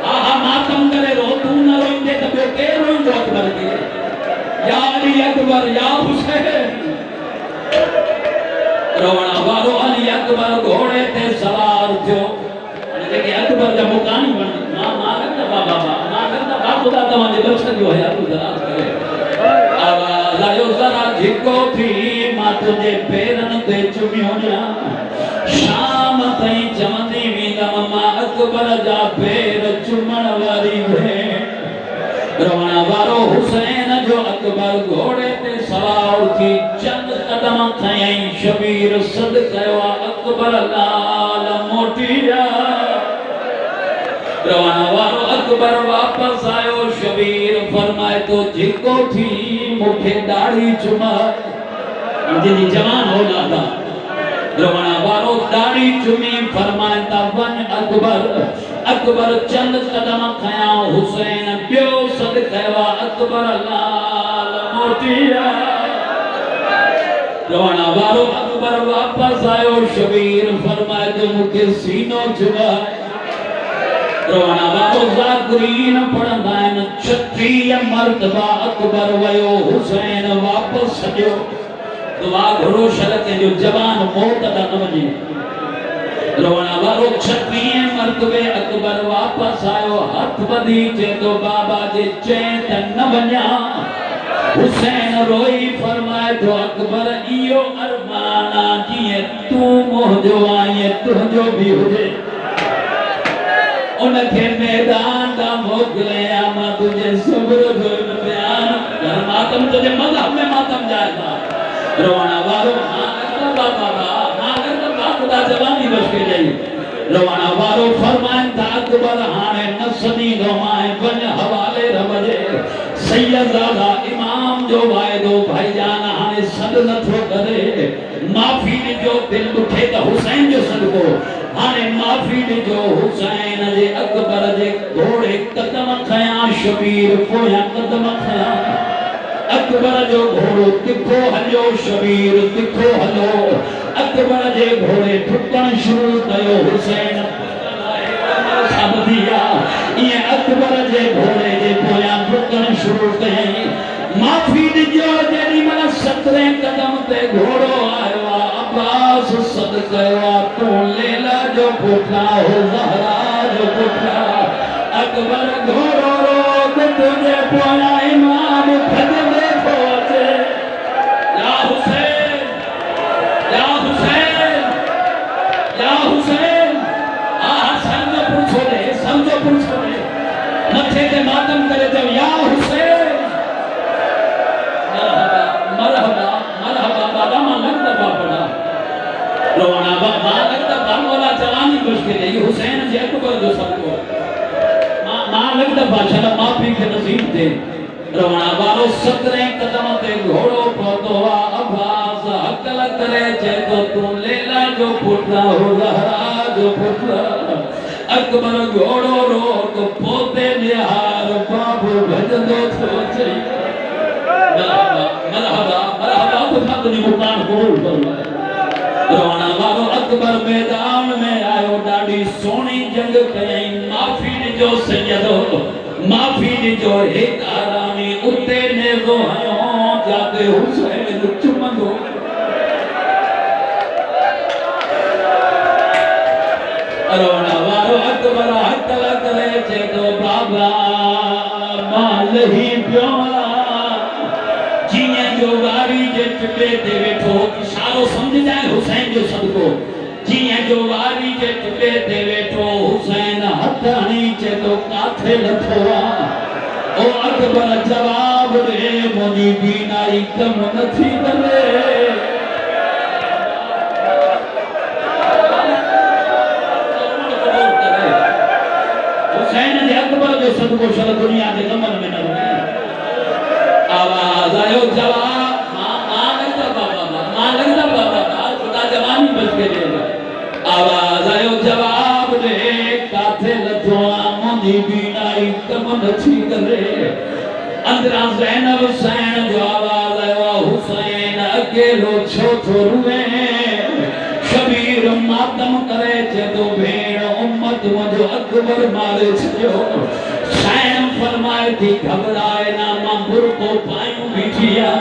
آہا ماتم کرے رو تو نہ روئیں دے تبے کے روئیں جو اکبر کے یا علی اکبر یا حسین رونا بارو علی اکبر گھوڑے تے سوار جو لیکن اکبر جب مکانی بنی ماں لگتا بابا خدا تمہاری درست جو ہے تو ذرا کرے آواز آئیو ذرا جھکو تھی ماں تجھے پیرن تے چمیوں جا شام تائیں چمدی ویدم ماں اکبر جا پیر چمن واری بھین رونا بارو حسین جو اکبر گھوڑے تے سوار تھی چند قدم تھائیں شبیر صدقہ اکبر لال موٹیا رونا بارو اکبر واپس آئے شبیر فرمائے تو جھکو تھی مکھے داڑھی چما جنی جوان ہو لادا رونا بارو داڑھی چمی فرمائے تا ون اکبر چند قدم کھایا حسین بیو صدقہ اکبر لال موٹیا رونا بارو اکبر واپس آئے شبیر فرمائے تو مکھے سینوں چمائے رونا بابو ذاکرین پڑھندائن چھٹی مرتبہ اکبر ویو حسین واپس سجو دعا گھرو شلکے جو جوان موت دا نوجی رونا بابو چھٹی مرتبہ اکبر واپس آئے ہاتھ بدی چے تو بابا جے چیت نوجا حسین روئی فرمائے تو اکبر ایو ارمانا جیے تو موجو آئیے تو جو بھی ہو جے انکھے میدان دا موکلے آما تجھے صبر دھر بیان کر ماتم تجھے مذہب میں ماتم جائے روانہ وارو خدا جوانی بچ کے جائیے روانہ وارو فرمائن تا اکبر ہانے نسنی گوائیں بن حوالے ربجے سید زادہ امام جو وائدو بھائی جانا ہانے صد نتھو کرے معافی جو دل اٹھے تا حسین جو صد کو ہانے معافی جو حسین جے اکبر جے گھوڑے قدم کھیاں شبیر کویا قدم کھیاں اکبر جو گھوڑو تکھو ہلو شبیر تکھو ہلو اکبر جے گھوڑے ٹھکن شروع کیو حسین سب دیا یہ اکبر جے گھوڑے جے پویا ٹھکن شروع کیے معافی جو جڑی من 17 قدم تے گھوڑو آیا عباس صدقہ تو لیلا جو پٹھا ہو زہرا جو پٹھا اکبر گھوڑو رو تجھے پویا امام بھج دے پہنچے یا حسین یا حسین یا حسین سمجھو پرچھو دے متھے تے ماتم کرے جب یا حسین مرحبا مرحبا بابا ماں لگتا باپڑا روانہ بابا لگتا مولا جوانی مشکل ہے یہ حسین جی اکبر جو سب کو ماں لگتا بادشاہ ماں پی کے نصیب تھے روانہ بارو 17 قدم تے گھوڑو پہتو عباس حقل کرے چیتو تو لیلا جو پٹھا ہو زہرا جو پٹھا اکبر گھوڑو روک پوتے نہار بابو بھج دو تھو چاہیے مرحبا مرحبا خدا تجھے مکان قبول فرمائے روانہ بارو اکبر میدان میں آئے ڈاڑی سونی جنگ کہیں معافی جو سیدو معافی جو ایک آرامی اتے نیزو ہیوں جاتے حسین چمندو روانہ بارو اکبر حق لکرے چیدو بابا مال ہی پیولا جینے جو گاری جے چپے دے بیٹھو اشارو سمجھ جائے حسین جو سب کو جینے جو گاری جے چپے دے بیٹھو حسین ہتھانی چے تو کاتھے لتھوا او اکبر جواب دے مجھے بینائی کم نتھی دلے حسین جے اکبر جو سب کو شر دنیا کے نمبر میں نہ رہے آواز آئیو جواب ماں لگتا بابا خدا جوانی بچ کے دے گا آواز آئیو جواب دے کاتھے لتھوا مندی بینائی کم نچھی کرے اندران زینب حسین جو آواز آئیو حسین اکیلو چھو روئے شبیر ماتم کرے چدو بھیڑ امت مجھو اکبر مارے چھو شائن فرمائے تھی گھبرائے ناما برکو پائیوں بیٹھیا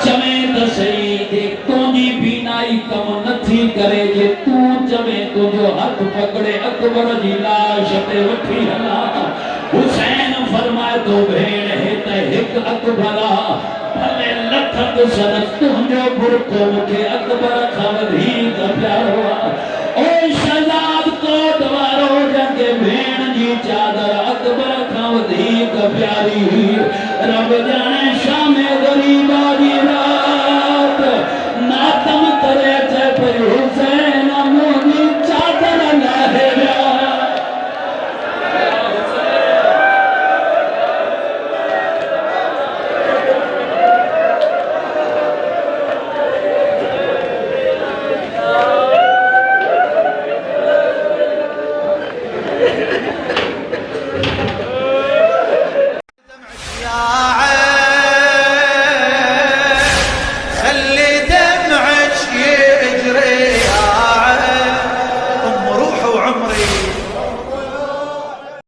چمیں دسئی دیکھ تونی بینائی کم نتھی کرے جے تو چمیں تو جو ہاتھ پکڑے اکبر جی لاش پہ وٹھی ہلا حسین فرمائے تو بھیڑ ہے تہک اکبرہ بھلے لکھت سنت تنجو برکو مکے اکبر خودھی کا پیار ہوا اے شہزاد کو دوارو جنگ بھیڑ جی چادر اکبر خودھی کا پیاری رب جانے شاہ